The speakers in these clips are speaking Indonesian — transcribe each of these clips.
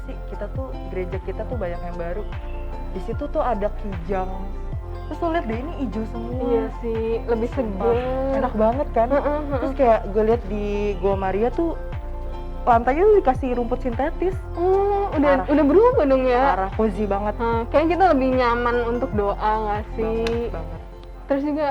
sih, kita tuh gereja kita tuh banyak yang baru. Di situ tuh ada kijang. Terus tuh lihat deh, ini hijau semua. Iya sih, lebih segar. Enak banget kan? Terus kayak gue lihat di Gua Maria tuh lantainya tuh dikasih rumput sintetis. Udah berubah dong ya. Parah, cozy banget. Kayaknya kita lebih nyaman untuk doa nggak sih? Banget. Terus juga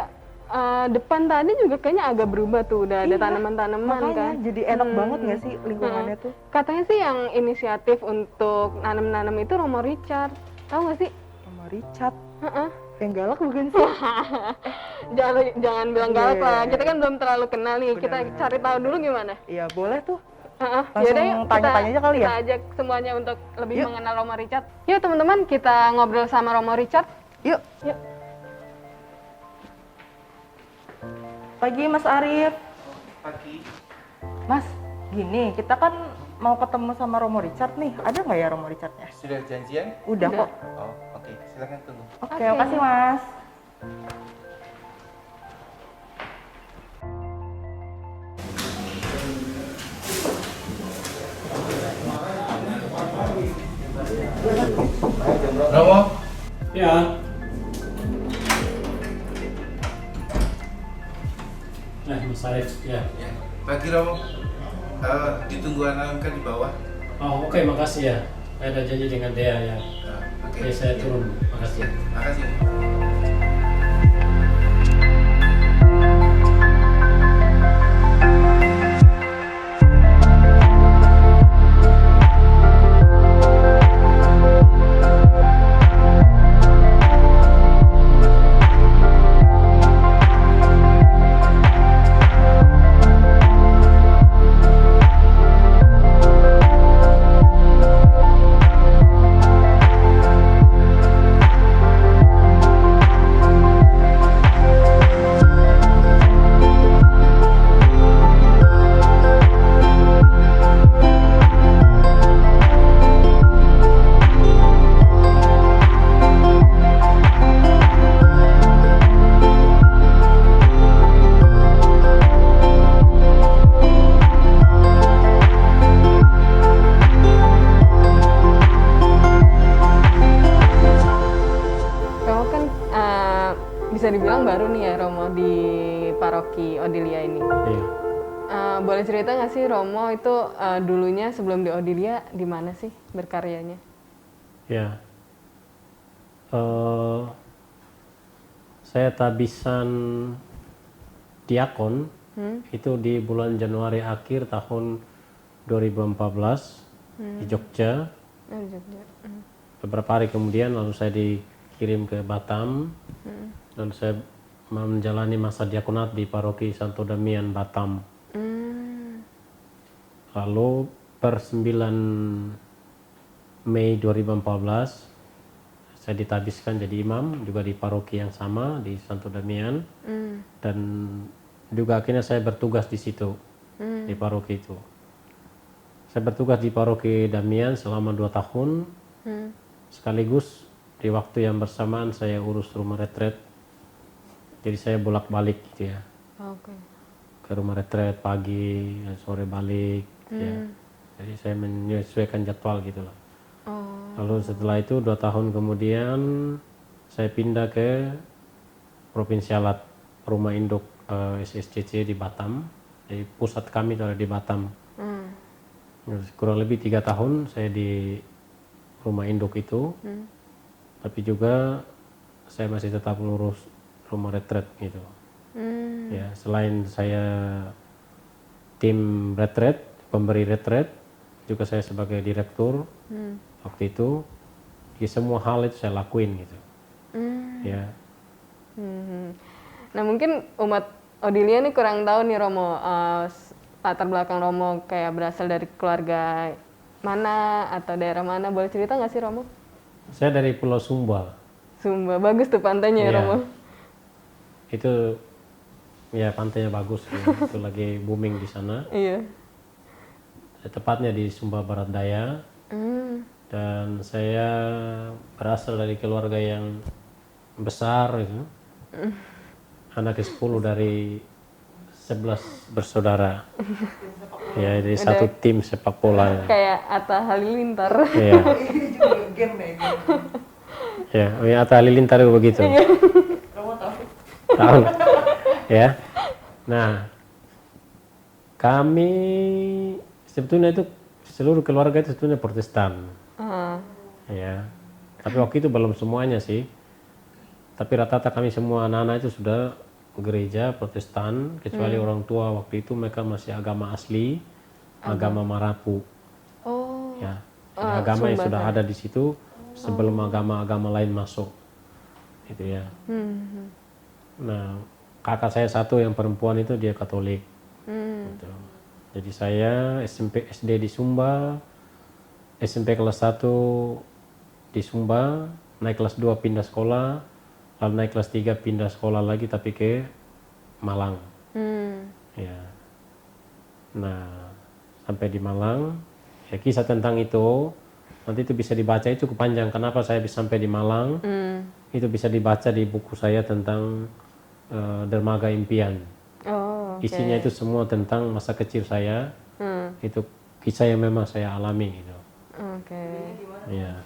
depan tadi juga kayaknya agak berubah tuh, udah ada Iya, tanaman-tanaman makanya kan. jadi enak banget nggak sih lingkungannya tuh? Katanya sih yang inisiatif untuk nanam-nanam itu Romo Richard. Tahu nggak sih? Sama Richard. Heeh. Yang galak bukan sih? Jangan bilang Iya, galak iya, lah. iya. Kita kan belum terlalu kenal nih. Kita Benar. cari tahu dulu gimana. Iya, boleh tuh. Langsung Langsung tanya-tanya aja kali ya? Kita ajak semuanya untuk lebih Yuk. mengenal Romo Richard. Yuk teman-teman, kita ngobrol sama Romo Richard. Yuk. Yuk. Pagi Mas Arif. Pagi. Mas, gini, kita kan mau ketemu sama Romo Richard nih. Ada nggak ya Romo Richardnya? Sudah janjian? Udah kok. Oh, oke. Silakan tunggu. Oke, makasih Mas. Romo, Ya. Mas Arif, ya. ya. Pagi Romo. Ditunggu anak kan di bawah. Oh, oke, makasih ya. Saya ada janji dengan Dea ya. Oke. Oke, saya turun. Makasih. Makasih. Romo kan bisa dibilang baru nih ya Romo di paroki Odilia ini. Iya. Boleh cerita nggak sih Romo itu dulunya sebelum di Odilia di mana sih berkaryanya? Ya. Saya tabisan diakon itu di bulan Januari akhir tahun 2014 di Jogja. Oh, Jogja. Beberapa hari kemudian lalu saya dikirim ke Batam dan saya menjalani masa diakonat di paroki Santo Damian Batam. Lalu per 9 Mei 2014 saya ditabiskan jadi imam juga di paroki yang sama di Santo Damian dan juga akhirnya saya bertugas di situ di paroki itu. Saya bertugas di paroki Damian selama 2 tahun. Sekaligus di waktu yang bersamaan saya urus rumah retret. Jadi saya bolak-balik gitu ya. Oke. Ke rumah retret pagi, sore balik ya. Jadi saya menyesuaikan jadwal gitu loh. Lalu setelah itu 2 tahun kemudian saya pindah ke Provinsialat Rumah Induk SSCC di Batam. Jadi pusat kami itu ada di Batam. Kurang lebih 3 tahun saya di rumah induk itu, tapi juga saya masih tetap ngurus rumah retret gitu. Ya, selain saya tim retret, pemberi retret, juga saya sebagai direktur waktu itu. Di semua hal itu saya lakuin gitu. Ya. Nah mungkin umat Odilia nih kurang tahu nih Romo latar belakang Romo kayak berasal dari keluarga mana atau daerah mana, boleh cerita nggak sih Romo? Saya dari Pulau Sumba. Sumba, bagus tuh pantainya ya Iya. Romo. Itu ya pantainya bagus ya. Itu lagi booming di sana. Iya. Tepatnya di Sumba Barat Daya. Dan saya berasal dari keluarga yang besar gitu. Anak ke-10 dari 11 bersaudara. Ya, jadi satu tim sepak bola. Kayak Atta Halilintar. Iya. Game deh, game. Ya, Atta Halilintar juga begitu. Kamu tahu? Tahu. Ya. Nah, kami sebetulnya itu seluruh keluarga itu sebetulnya Protestan. Ya. Tapi waktu itu belum semuanya sih. Tapi rata-rata kami semua anak-anak itu sudah gereja Protestan, kecuali orang tua waktu itu mereka masih agama asli, agama Marapu. Oh. Ya. Jadi agama yang sudah ada di situ sebelum agama-agama lain masuk. Itu ya. Nah, kakak saya satu yang perempuan itu dia Katolik. Gitu. Jadi saya SMP SD di Sumba, SMP kelas 1 di Sumba, naik kelas 2 pindah sekolah, lalu naik kelas 3 pindah sekolah lagi tapi ke Malang. Ya. Nah, sampai di Malang, ya kisah tentang itu nanti itu bisa dibaca, itu kepanjang. Kenapa saya bisa sampai di Malang? Itu bisa dibaca di buku saya tentang Dermaga Impian. Oh. Isinya itu semua tentang masa kecil saya. Itu kisah yang memang saya alami gitu. Oke. Ya.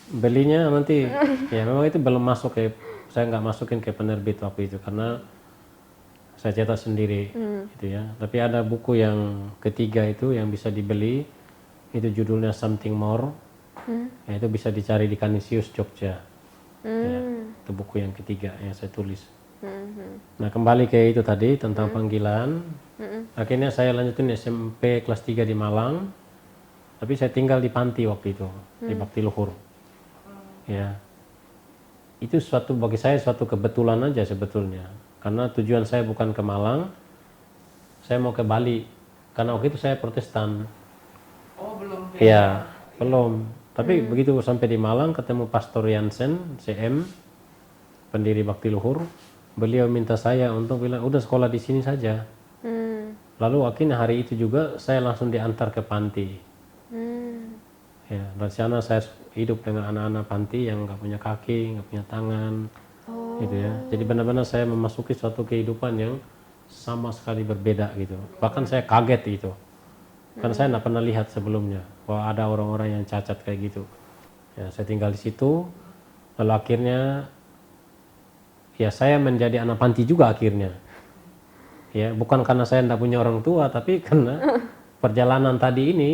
Belinya nanti ya memang itu belum masuk ke, saya nggak masukin ke penerbit waktu itu karena saya cetak sendiri gitu ya. Tapi ada buku yang ketiga itu yang bisa dibeli, itu judulnya Something More. Ya, itu bisa dicari di Kanisius Jogja. Ya, itu buku yang ketiga yang saya tulis. Nah, kembali ke itu tadi tentang panggilan. Akhirnya saya lanjutin SMP kelas 3 di Malang. Tapi saya tinggal di panti waktu itu, di Bakti Luhur. Ya. Itu bagi saya suatu kebetulan aja sebetulnya. Karena tujuan saya bukan ke Malang. Saya mau ke Bali. Karena waktu itu saya Protestan. Oh, belum. Iya, belum. Tapi begitu sampai di Malang ketemu Pastor Jansen, CM, pendiri Bakti Luhur. Beliau minta saya untuk bilang, udah sekolah di sini saja. Lalu akhirnya hari itu juga saya langsung diantar ke panti. Ya, dari sana saya hidup dengan anak-anak panti yang nggak punya kaki, nggak punya tangan, gitu ya. Jadi benar-benar saya memasuki suatu kehidupan yang sama sekali berbeda gitu. Bahkan saya kaget gitu, karena saya nggak pernah lihat sebelumnya bahwa ada orang-orang yang cacat kayak gitu. Ya, saya tinggal di situ, lalu akhirnya ya saya menjadi anak panti juga akhirnya. Ya, bukan karena saya tidak punya orang tua, tapi karena perjalanan tadi ini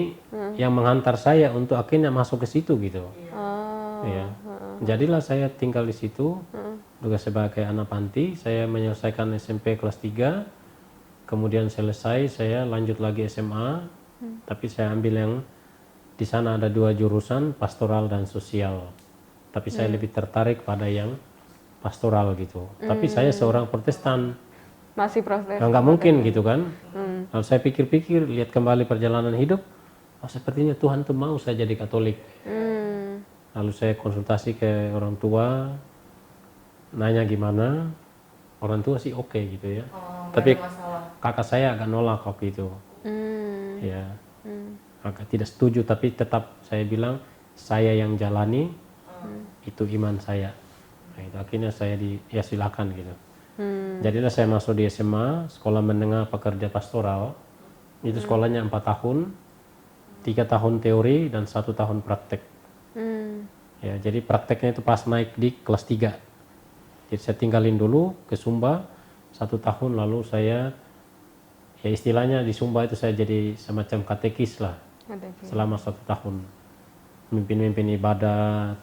yang menghantar saya untuk akhirnya masuk ke situ gitu. Ya. Jadilah saya tinggal di situ juga sebagai anak panti. Saya menyelesaikan SMP kelas 3, kemudian selesai saya lanjut lagi SMA, tapi saya ambil yang di sana ada 2 jurusan, pastoral dan sosial. Tapi saya lebih tertarik pada yang pastoral gitu. Tapi saya seorang Protestan. Masih proses. Nggak mungkin gitu kan. Lalu saya pikir-pikir, lihat kembali perjalanan hidup, oh sepertinya Tuhan tuh mau saya jadi Katolik. Lalu saya konsultasi ke orang tua, nanya gimana, orang tua sih oke gitu ya. Tapi kakak saya agak nolak waktu itu. Ya, agak tidak setuju, tapi tetap saya bilang, saya yang jalani, itu iman saya. Nah, itu akhirnya saya ya silakan gitu. Jadilah saya masuk di SMA, Sekolah Menengah Pekerja Pastoral. Itu sekolahnya 4 tahun, 3 tahun teori dan 1 tahun praktek. Ya, jadi prakteknya itu pas naik di kelas 3. Jadi saya tinggalin dulu ke Sumba 1 tahun, lalu saya ya istilahnya di Sumba itu saya jadi semacam katekis lah selama 1 tahun. Mimpin ibadat,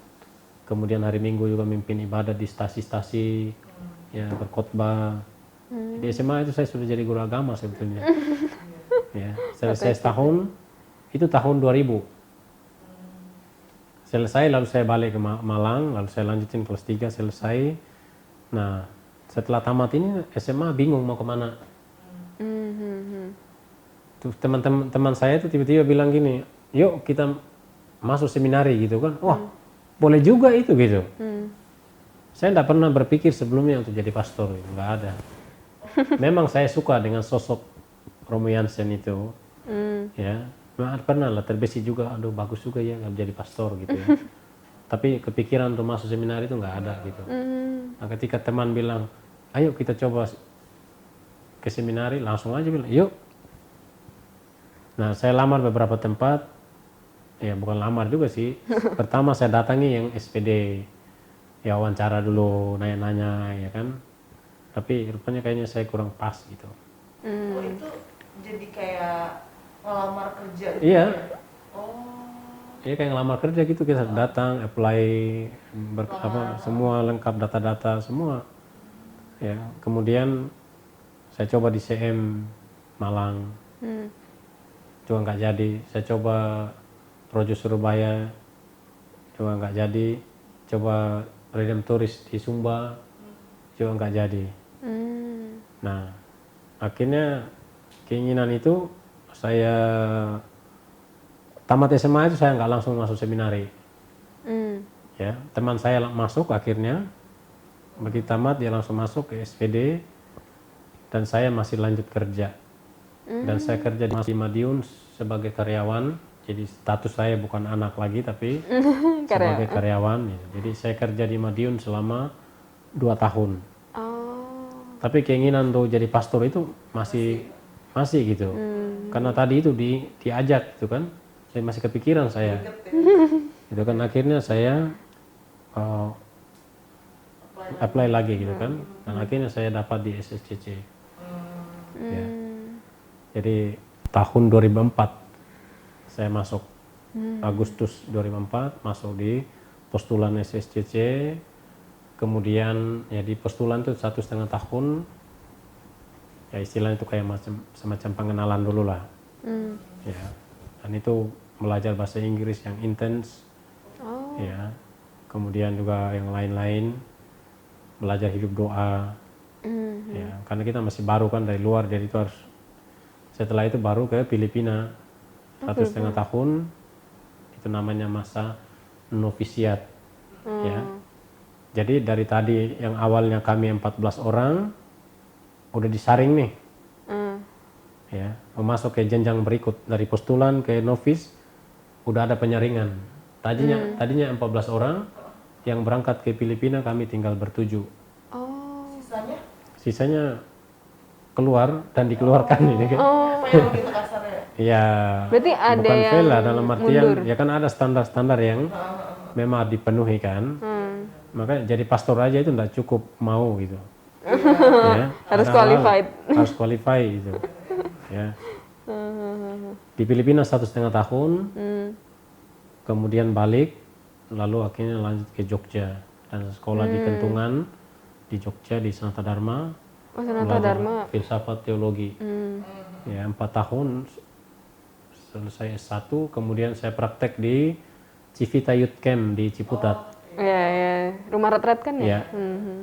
kemudian hari Minggu juga mimpin ibadat di stasi-stasi, ya berkhotbah. Di SMA itu saya sudah jadi guru agama sebetulnya. Ya, selesai setahun, itu tahun 2000. Selesai lalu saya balik ke Malang, lalu saya lanjutin kelas 3 selesai. Nah, setelah tamat ini SMA bingung mau kemana. Tuh teman-teman saya itu tiba-tiba bilang gini, yuk kita masuk seminari gitu kan. Wah, boleh juga itu gitu. Saya tidak pernah berpikir sebelumnya untuk jadi pastor, nggak ada. Memang saya suka dengan sosok Romo Jansen itu, ya. Memang pernah lah terbesit juga, aduh bagus juga ya nggak jadi pastor gitu ya. Tapi kepikiran untuk masuk seminari itu nggak ada gitu. Nah, ketika teman bilang, ayo kita coba ke ke seminari, langsung aja bilang, yuk. Nah, saya lamar beberapa tempat, ya bukan lamar juga sih. Pertama saya datangi yang SPD, ya wawancara dulu, nanya-nanya, ya kan. Tapi rupanya kayaknya saya kurang pas gitu. Oh, itu jadi kayak ngelamar kerja gitu Iya. ya? Oh. Iya kayak ngelamar kerja gitu, kita datang, apply, semua lengkap data-data semua. Ya, kemudian saya coba di CM Malang, juga nggak jadi. Saya coba Projo Surabaya, juga nggak jadi. Coba Redemptoris di Sumba, juga nggak jadi. Nah, akhirnya keinginan itu saya tamat SMA itu saya nggak langsung masuk seminari. Ya, teman saya masuk akhirnya, begitu tamat dia langsung masuk ke SPD dan saya masih lanjut kerja. Dan saya kerja di Madiun sebagai karyawan, jadi status saya bukan anak lagi tapi sebagai karyawan. Ya. Jadi saya kerja di Madiun selama 2 tahun. Tapi keinginan untuk jadi pastor itu masih gitu. Karena tadi itu diajak gitu kan. Saya masih kepikiran saya. Itu kan akhirnya saya apply lagi gitu kan. Dan akhirnya saya dapat di SSCC. Ya. Jadi tahun 2004 saya masuk. Agustus 2004 masuk di postulan SSCC. Kemudian ya di postulan itu 1,5 tahun. Ya istilahnya itu kayak semacam pengenalan dulu lah. Ya. Dan itu belajar bahasa Inggris yang intens, ya. Kemudian juga yang lain-lain, belajar hidup doa, ya. Karena kita masih baru kan dari luar, jadi itu harus. Setelah itu baru ke Filipina, 1,5 tahun, itu namanya masa novisiat, ya. Jadi dari tadi yang awalnya kami 14 orang, udah disaring nih. Ya, masuk ke jenjang berikut dari postulan ke novis udah ada penyaringan. Tadinya 14 orang yang berangkat ke Filipina, kami tinggal bertujuh. Sisanya keluar dan dikeluarkan ini kan. Fail gitu kasarnya. Ya. Berarti ada bukan yang fail lah, dalam artian mundur. ya kan ada standar-standar yang memang dipenuhi kan. Makanya jadi pastor aja itu enggak cukup mau gitu. Ya, Harus ada qualified. harus qualify gitu. Ya. Di Filipina 1,5 tahun, kemudian balik, lalu akhirnya lanjut ke Jogja dan sekolah di Kentungan, di Jogja di Sanata Dharma, Sanata Dharma. filsafat teologi. Ya 4 tahun selesai S1, kemudian saya praktek di Civita Youth Camp di Ciputat. Ya, rumah retret kan ya? Ya,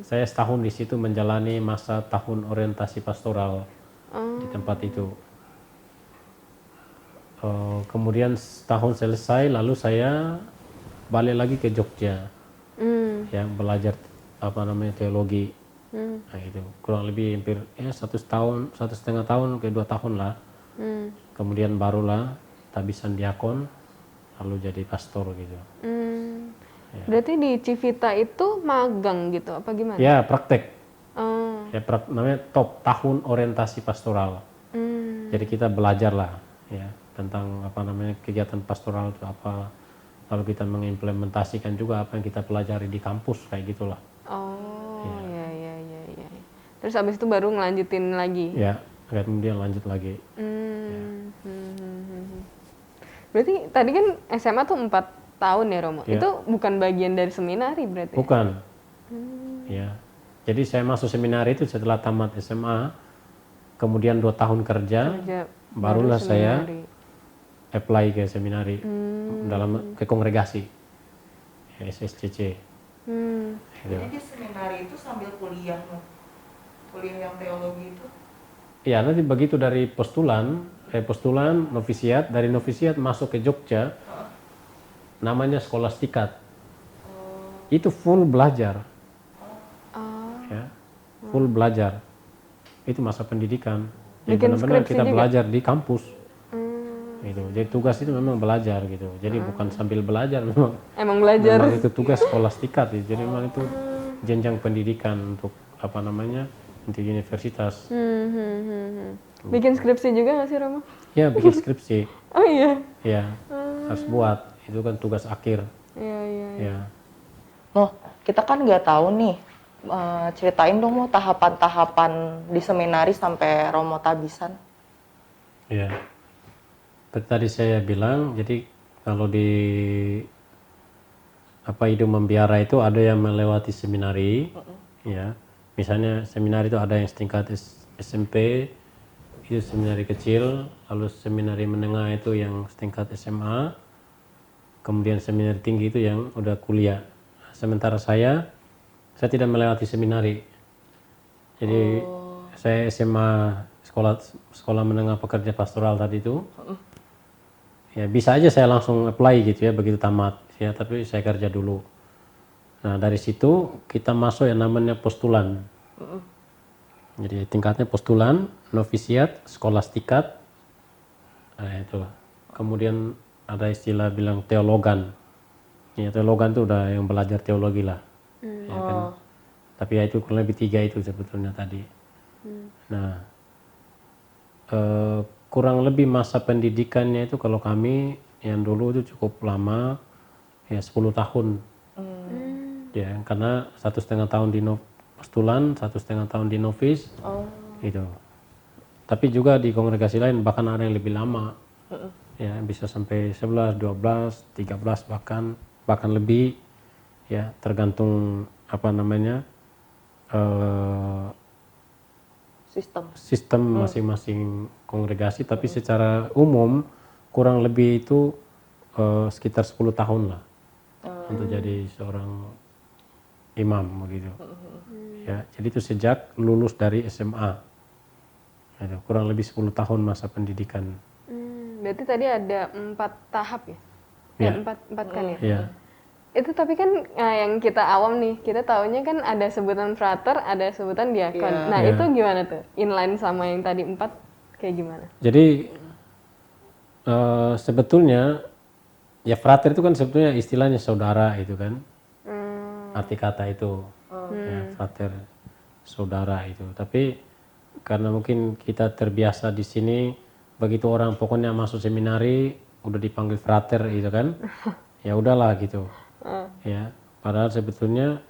saya setahun di situ menjalani masa tahun orientasi pastoral di tempat itu. Kemudian setahun selesai, lalu saya balik lagi ke Jogja, yang belajar teologi. Nah itu kurang lebih hampir ya 1,5 tahun ke 2 tahun lah. Kemudian barulah tabisan diakon, lalu jadi pastor gitu. Berarti di Civita itu magang gitu apa gimana? Ya praktek. Ya namanya top tahun orientasi pastoral. Jadi kita belajar lah ya tentang kegiatan pastoral itu apa, lalu kita mengimplementasikan juga apa yang kita pelajari di kampus kayak gitulah. Ya. Terus abis itu baru ngelanjutin lagi? Ya, kemudian lanjut lagi. Berarti tadi kan SMA tuh 4 tahun ya Romo? Ya. Itu bukan bagian dari seminari berarti? Bukan. Ya. Jadi saya masuk seminari itu setelah tamat SMA, kemudian 2 tahun kerja barulah saya apply ke seminari, ke kongregasi SSCC. Gitu. Jadi seminari itu sambil kuliah yang teologi itu? Ya nanti begitu dari postulan, novisiat, dari novisiat masuk ke Jogja, namanya skolastikat. Itu full belajar, ya, full belajar. Itu masa pendidikan. Jadi benar-benar kita belajar di kampus. Gitu. Jadi tugas itu memang belajar gitu. Jadi bukan sambil belajar memang. Emang belajar. Memang itu tugas skolastikat. Jadi memang itu jenjang pendidikan untuk untuk universitas. Bikin skripsi juga nggak sih Romo? Ya, bikin skripsi. Oh iya. Ya, harus buat. Itu kan tugas akhir. Iya. Ya. Mo, kita kan nggak tahu nih. Ceritain dong Mo tahapan-tahapan di seminari sampai Romo tabisan. Ya. Seperti tadi saya bilang, jadi kalau di hidup membiara itu ada yang melewati seminari, ya. Misalnya seminari itu ada yang setingkat SMP, itu seminari kecil, lalu seminari menengah itu yang setingkat SMA, kemudian seminari tinggi itu yang udah kuliah. Sementara saya tidak melewati seminari. Jadi saya SMA sekolah menengah pekerja pastoral tadi itu. Ya bisa aja saya langsung apply gitu ya begitu tamat ya, tapi saya kerja dulu. Nah dari situ kita masuk yang namanya postulan. Jadi tingkatnya postulan, novisiat, skolastikat, nah itu. Kemudian ada istilah bilang teologan. Ya teologan itu udah yang belajar teologi lah. Ya kan? Tapi ya itu kurang lebih 3 itu sebetulnya tadi. Nah kurang lebih masa pendidikannya itu kalau kami yang dulu itu cukup lama, ya 10 tahun. Ya karena 1,5 tahun di postulan, 1,5 tahun di novis, gitu. Tapi juga di kongregasi lain bahkan ada yang lebih lama, ya bisa sampai 11, 12, 13 bahkan lebih, ya tergantung apa namanya sistem masing-masing kongregasi. Tapi secara umum kurang lebih itu sekitar 10 tahun lah untuk jadi seorang imam begitu. Ya, jadi itu sejak lulus dari SMA. Ya, kurang lebih 10 tahun masa pendidikan. Berarti tadi ada 4 tahap ya? Ya. 4 kan ya? Ya. Itu tapi kan yang kita awam nih, kita taunya kan ada sebutan frater, ada sebutan diakon. Iya. Nah Iya. itu gimana tuh? Inline sama yang tadi 4 kayak gimana? Jadi sebetulnya ya frater itu kan sebetulnya istilahnya saudara itu kan. Arti kata itu. Ya, frater saudara itu. Tapi karena mungkin kita terbiasa di sini begitu orang pokoknya masuk seminari udah dipanggil frater gitu kan. Ya udahlah gitu. Ya, padahal sebetulnya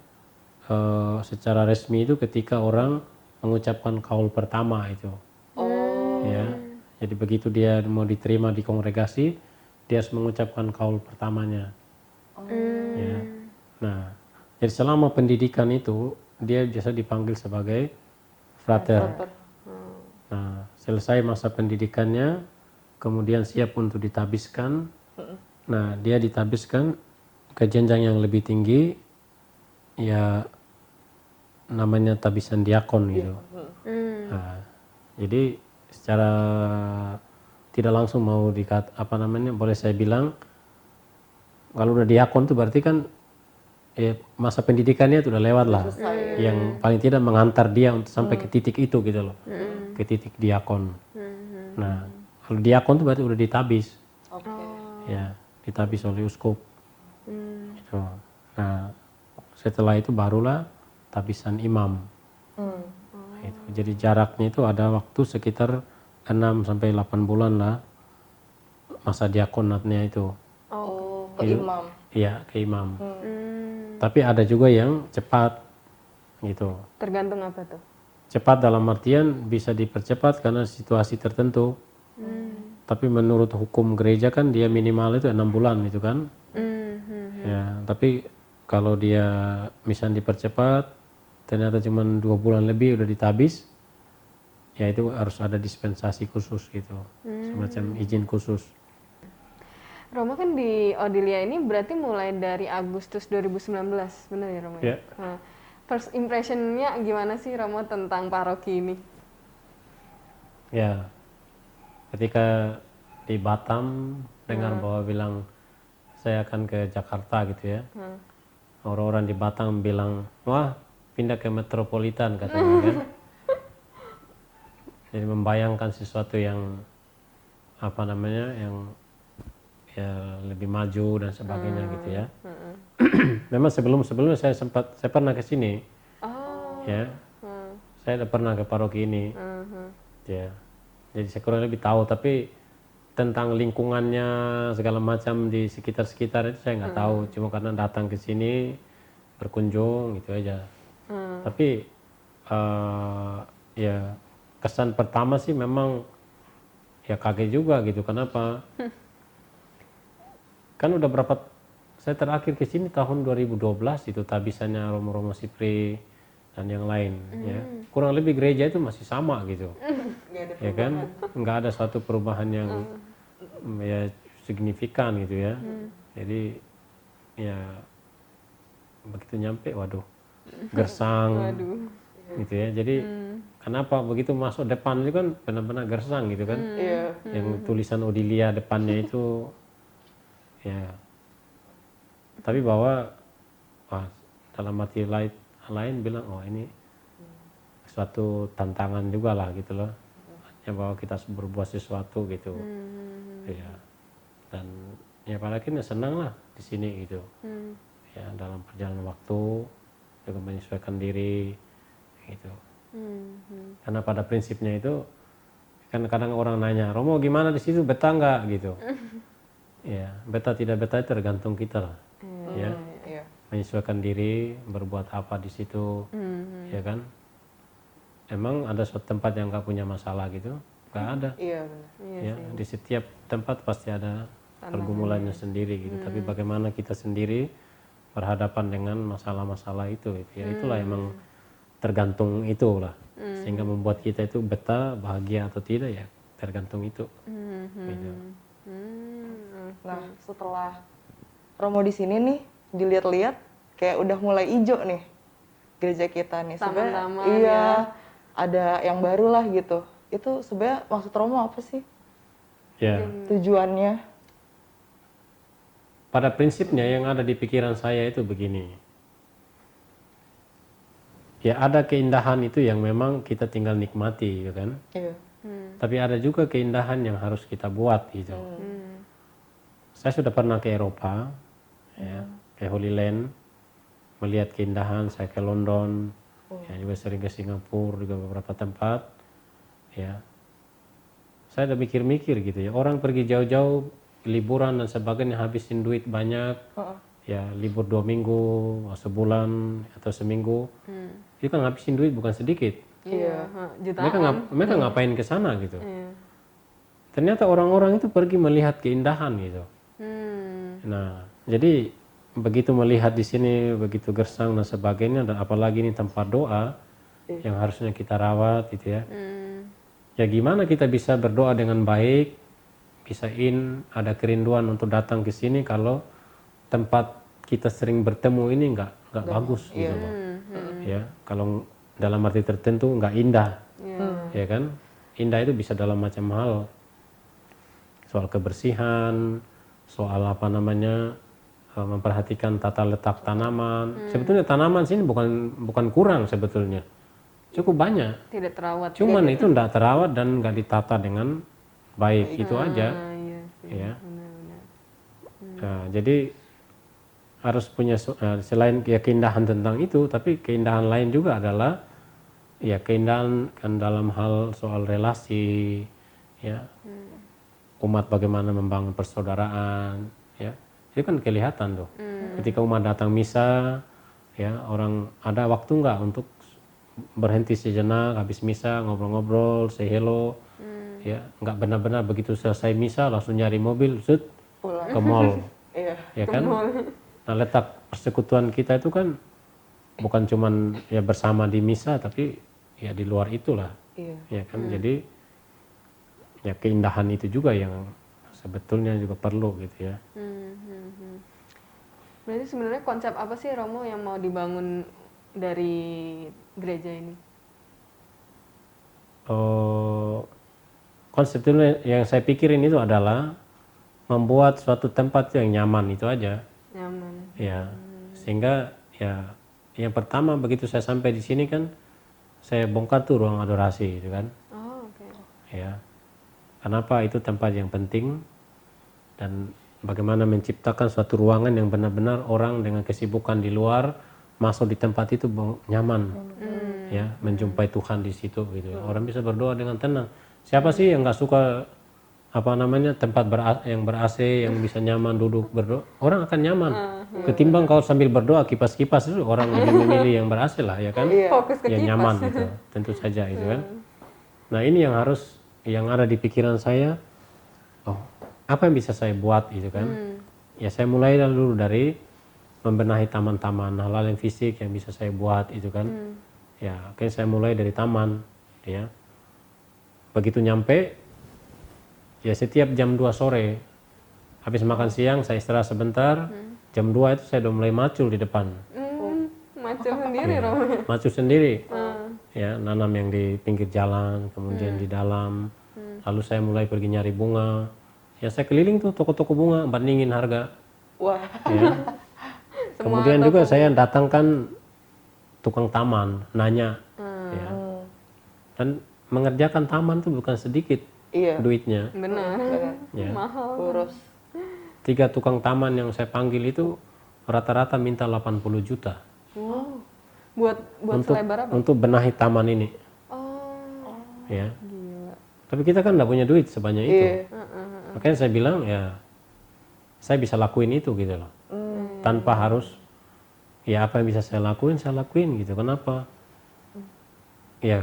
secara resmi itu ketika orang mengucapkan kaul pertama itu. Ya, jadi begitu dia mau diterima di kongregasi, dia harus mengucapkan kaul pertamanya. Ya, nah, jadi selama pendidikan itu dia biasa dipanggil sebagai frater. Nah, selesai masa pendidikannya, kemudian siap untuk ditabiskan. Nah, dia ditabiskan ke jenjang yang lebih tinggi, ya namanya tabisan diakon gitu. Nah, jadi secara tidak langsung mau boleh saya bilang kalau udah diakon itu berarti kan masa pendidikannya itu udah lewat lah. Yang paling tidak mengantar dia untuk sampai ke titik itu gitu loh, ke titik diakon. Nah, kalau diakon itu berarti udah ditabis. Ya, ditabis oleh uskup. Gitu. Nah, setelah itu barulah tabisan imam. Gitu. Jadi jaraknya itu ada waktu sekitar 6 sampai 8 bulan lah masa diakonatnya itu. Ke imam. Iya, ke imam. Tapi ada juga yang cepat gitu. Tergantung apa tuh? Cepat dalam artian bisa dipercepat karena situasi tertentu. Tapi menurut hukum gereja kan dia minimal itu 6 bulan itu kan. Ya, tapi kalau dia misalnya dipercepat ternyata cuma 2 bulan lebih udah ditabis, ya itu harus ada dispensasi khusus gitu, semacam izin khusus. Romo kan di Odilia ini berarti mulai dari Agustus 2019, benar ya Romo? Ya. Nah, first impression-nya gimana sih Romo tentang paroki ini? Ya, ketika di Batam dengar bahwa bilang saya akan ke Jakarta gitu ya, orang-orang di Batam bilang, wah pindah ke metropolitan katanya kan. Jadi membayangkan sesuatu yang apa namanya yang ya lebih maju dan sebagainya gitu ya. Memang sebelumnya saya pernah ke sini. Ya. Saya udah pernah ke paroki ini. Ya. Jadi saya kurang lebih tahu, tapi tentang lingkungannya segala macam di sekitar-sekitar itu saya nggak tahu. Cuma karena datang ke sini berkunjung gitu aja. Tapi ya kesan pertama sih memang ya kaget juga gitu. Kenapa? Kan udah berapa, saya terakhir ke sini tahun 2012 itu tabisannya Romo-Romo Sipri dan yang lain ya. Kurang lebih gereja itu masih sama gitu. Ya kan? Nggak ada suatu perubahan yang ya signifikan gitu ya. Jadi ya begitu nyampe waduh gersang gitu ya. Jadi kenapa begitu masuk depan itu kan benar-benar gersang gitu kan. Yang tulisan Odilia depannya itu ya. Tapi bahwa dalam hati lain bilang oh ini suatu tantangan juga lah gitu loh. Ya bahwa kita harus berbuat sesuatu gitu. Ya. Dan ya pada akhirnya senang lah di sini gitu. Ya dalam perjalanan waktu juga menyesuaikan diri gitu. Karena pada prinsipnya itu kan kadang orang nanya, Romo gimana di situ, betah nggak gitu. Ya betah tidak betah tergantung kita lah. Ya menyesuaikan diri, berbuat apa di situ, ya kan. Emang ada suatu tempat yang nggak punya masalah gitu? Nggak ada. Iya benar. Ya di setiap tempat pasti ada pergumulannya sendiri gitu. Tapi bagaimana kita sendiri berhadapan dengan masalah-masalah itu gitu ya. Itulah emang tergantung itulah. Sehingga membuat kita itu betah, bahagia atau tidak ya tergantung itu. Gitu. Nah setelah Romo di sini nih dilihat-lihat kayak udah mulai hijau nih gereja kita nih. Taman-taman iya ada yang baru lah gitu. Itu sebenarnya maksud Romo apa sih? Ya. Tujuannya? Pada prinsipnya yang ada di pikiran saya itu begini. Ya ada keindahan itu yang memang kita tinggal nikmati gitu kan. Iya. Tapi ada juga keindahan yang harus kita buat gitu. Saya sudah pernah ke Eropa, ya, ke Holy Land, melihat keindahan. Saya ke London, ya, juga sering ke Singapura, juga beberapa tempat. Ya, saya udah mikir-mikir gitu ya. Orang pergi jauh-jauh liburan dan sebagainya habisin duit banyak, ya libur 2 minggu, sebulan atau seminggu, itu kan habisin duit bukan sedikit. Iya, jutaan. Mereka ngapain ke sana gitu? Ternyata orang-orang itu pergi melihat keindahan gitu. Nah, jadi begitu melihat di sini begitu gersang dan sebagainya, dan apalagi ini tempat doa yang harusnya kita rawat gitu ya. Ya gimana kita bisa berdoa dengan baik, ada kerinduan untuk datang ke sini kalau tempat kita sering bertemu ini nggak bagus gitu loh. Ya, kalau dalam arti tertentu nggak indah, ya kan? Indah itu bisa dalam macam hal, soal kebersihan, soal apa namanya, memperhatikan tata letak tanaman. Sebetulnya tanaman sini bukan kurang sebetulnya, cukup banyak. Tidak terawat. Cuman itu tidak terawat dan nggak ditata dengan baik, itu aja. Iya sih. Ya. Benar-benar. Nah, jadi harus punya selain ya keindahan tentang itu, tapi keindahan lain juga adalah ya keindahan kan dalam hal soal relasi, ya. Umat bagaimana membangun persaudaraan, ya. Itu kan kelihatan tuh. Ketika umat datang misa, ya, orang ada waktu nggak untuk berhenti sejenak habis misa, ngobrol-ngobrol, say hello, ya, nggak benar-benar begitu selesai misa langsung nyari mobil, Pulang. ke mall, ya kan? Nah, letak persekutuan kita itu kan bukan cuman ya bersama di misa, tapi ya di luar itulah, ya kan? Jadi ya keindahan itu juga yang sebetulnya juga perlu gitu ya. Berarti sebenarnya konsep apa sih Romo yang mau dibangun dari gereja ini? Konsepnya yang saya pikirin itu adalah membuat suatu tempat yang nyaman itu aja. Nyaman. Ya, sehingga ya yang pertama begitu saya sampai di sini kan saya bongkar tuh ruang adorasi gitu kan. Oh, oke. Ya. Kenapa itu tempat yang penting dan bagaimana menciptakan suatu ruangan yang benar-benar orang dengan kesibukan di luar masuk di tempat itu nyaman. ya, menjumpai Tuhan di situ gitu. Orang bisa berdoa dengan tenang. Siapa sih yang nggak suka apa namanya tempat yang ber-AC, yang bisa nyaman duduk berdoa? Orang akan nyaman. Ketimbang kalau sambil berdoa kipas-kipas itu orang lebih memilih yang ber-AC lah, ya kan? Fokus ke Yang kipas. nyaman gitu, tentu saja itu kan. Nah ini yang harus, yang ada di pikiran saya, oh apa yang bisa saya buat gitu kan. Ya saya mulai dulu dari membenahi taman-taman, hal-hal yang fisik yang bisa saya buat itu kan. Ya oke, saya mulai dari taman ya. Begitu nyampe, ya setiap jam 2 sore habis makan siang saya istirahat sebentar, jam 2 itu saya udah mulai macul di depan. Macul sendiri Ya, Romo. macul sendiri. Ya, nanam yang di pinggir jalan, kemudian di dalam. Lalu saya mulai pergi nyari bunga. Ya saya keliling tuh toko-toko bunga, bandingin harga. Wah. Ya. Kemudian juga saya datangkan tukang taman, nanya. Ya. Dan mengerjakan taman tuh bukan sedikit Iya. duitnya. Benar. Ya. Mahal. Boros. 3 tukang taman yang saya panggil itu rata-rata minta 80 juta. Wow. Buat untuk selebar apa? untuk benahi taman ini. Oh. Ya. Gila. Tapi kita kan nggak punya duit sebanyak itu. Iya. Makanya saya bilang ya saya bisa lakuin itu gitu loh. Tanpa harus ya apa yang bisa saya lakuin gitu. Kenapa? Ya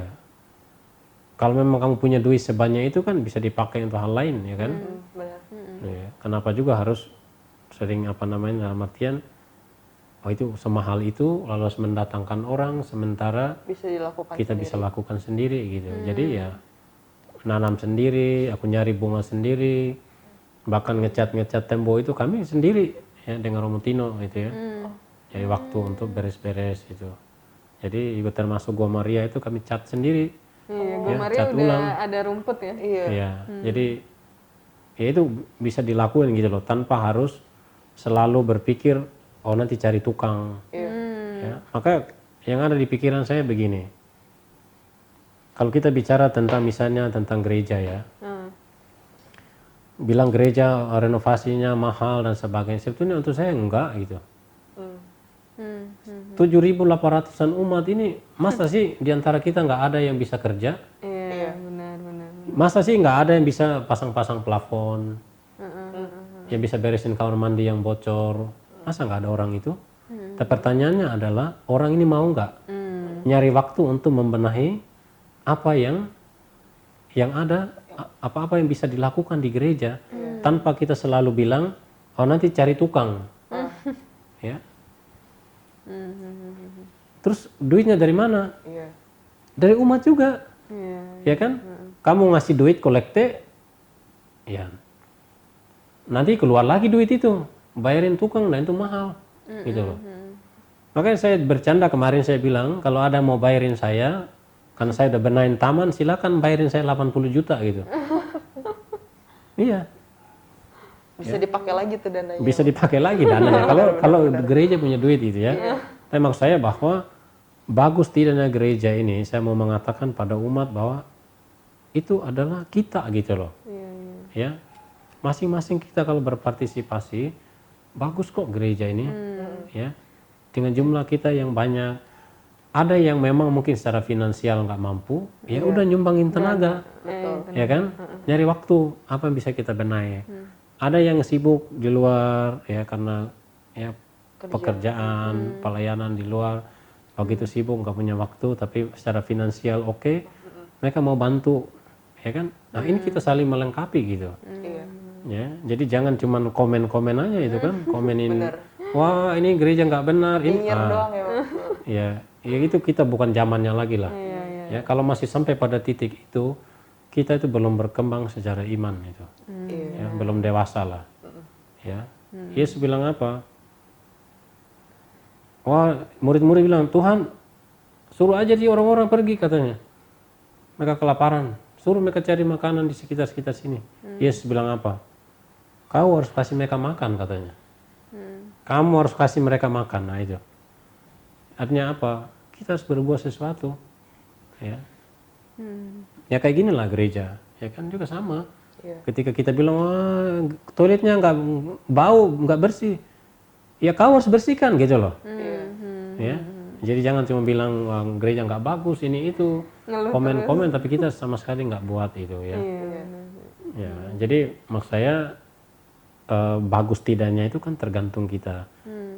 kalau memang kamu punya duit sebanyak itu kan bisa dipakai untuk hal lain ya kan. Benar. Ya, kenapa juga harus sering apa namanya dalam artian oh itu semahal itu lalu harus mendatangkan orang sementara Bisa dilakukan kita sendiri. bisa lakukan sendiri gitu. Jadi ya nanam sendiri, aku nyari bunga sendiri, bahkan ngecat tembok itu kami sendiri ya dengan Romo Tino gitu ya. Jadi waktu untuk beres-beres itu. Jadi juga termasuk Gua Maria itu kami cat sendiri. Iya, Gua Ya, Maria cat udah ulang. ada rumput ya. Iya. Ya, jadi ya itu bisa dilakuin gitu loh tanpa harus selalu berpikir oh nanti cari tukang. Ya, maka yang ada di pikiran saya begini. Kalau kita bicara tentang misalnya tentang gereja ya. Bilang gereja renovasinya mahal dan sebagainya. Sebetulnya untuk saya enggak gitu. 7.800-an umat ini masa sih diantara kita nggak ada yang bisa kerja? Iya, benar. Masa sih nggak ada yang bisa pasang-pasang plafon? Yang bisa beresin kamar mandi yang bocor? Masa nggak ada orang itu? Tapi pertanyaannya adalah orang ini mau nggak nyari waktu untuk membenahi apa yang ada, apa-apa yang bisa dilakukan di gereja tanpa kita selalu bilang oh nanti cari tukang. Ya. Terus duitnya dari mana? Iya. Dari umat juga. Iya. Ya kan? Kamu ngasih duit kolekte, ya nanti keluar lagi duit itu, bayarin tukang dan itu mahal, gitu loh. Makanya saya bercanda kemarin saya bilang kalau ada mau bayarin saya, karena saya udah benahin taman, silakan bayarin saya 80 juta gitu. Iya, Bisa dipakai lagi tuh dananya. bisa dipakai lagi dananya. Kalau gereja punya duit itu ya. Tapi maksud saya bahwa bagus tidaknya gereja ini, saya mau mengatakan pada umat bahwa itu adalah kita gitu loh. Ya, masing-masing kita kalau berpartisipasi bagus kok gereja ini. Ya, dengan jumlah kita yang banyak. Ada yang memang mungkin secara finansial nggak mampu, ya udah nyumbangin tenaga, ya kan, nyari waktu apa yang bisa kita benahi. Ada yang sibuk di luar ya karena ya pekerjaan, pelayanan di luar, begitu sibuk nggak punya waktu, tapi secara finansial oke, mereka mau bantu, ya kan. Nah ini kita saling melengkapi gitu. Iya. Ya, jadi jangan cuman komen-komen aja itu kan, komenin, wah ini gereja nggak benar, ini, Nyinyir doang ya. ya itu kita bukan zamannya lagi lah. Ya, kalau masih sampai pada titik itu, kita itu belum berkembang secara iman itu, ya, belum dewasa lah. Ya, Yesus bilang apa? Wah, murid-murid bilang Tuhan suruh aja di orang-orang pergi katanya, mereka kelaparan, suruh mereka cari makanan di sekitar sini. Yesus bilang apa? Kau harus kasih mereka makan katanya. Kamu harus kasih mereka makan. Nah itu. Artinya apa? Kita harus berbuat sesuatu. Ya. Ya kayak gini lah gereja. Ya kan juga sama. Ketika kita bilang, wah, toiletnya nggak bau, nggak bersih. Ya kau harus bersihkan gitu loh. Ya. Jadi jangan cuma bilang "Wah, gereja nggak bagus ini itu, Ngeluh komen-komen tapi kita sama sekali nggak buat itu ya. Iya. Ya, jadi maksud saya bagus tidaknya itu kan tergantung kita.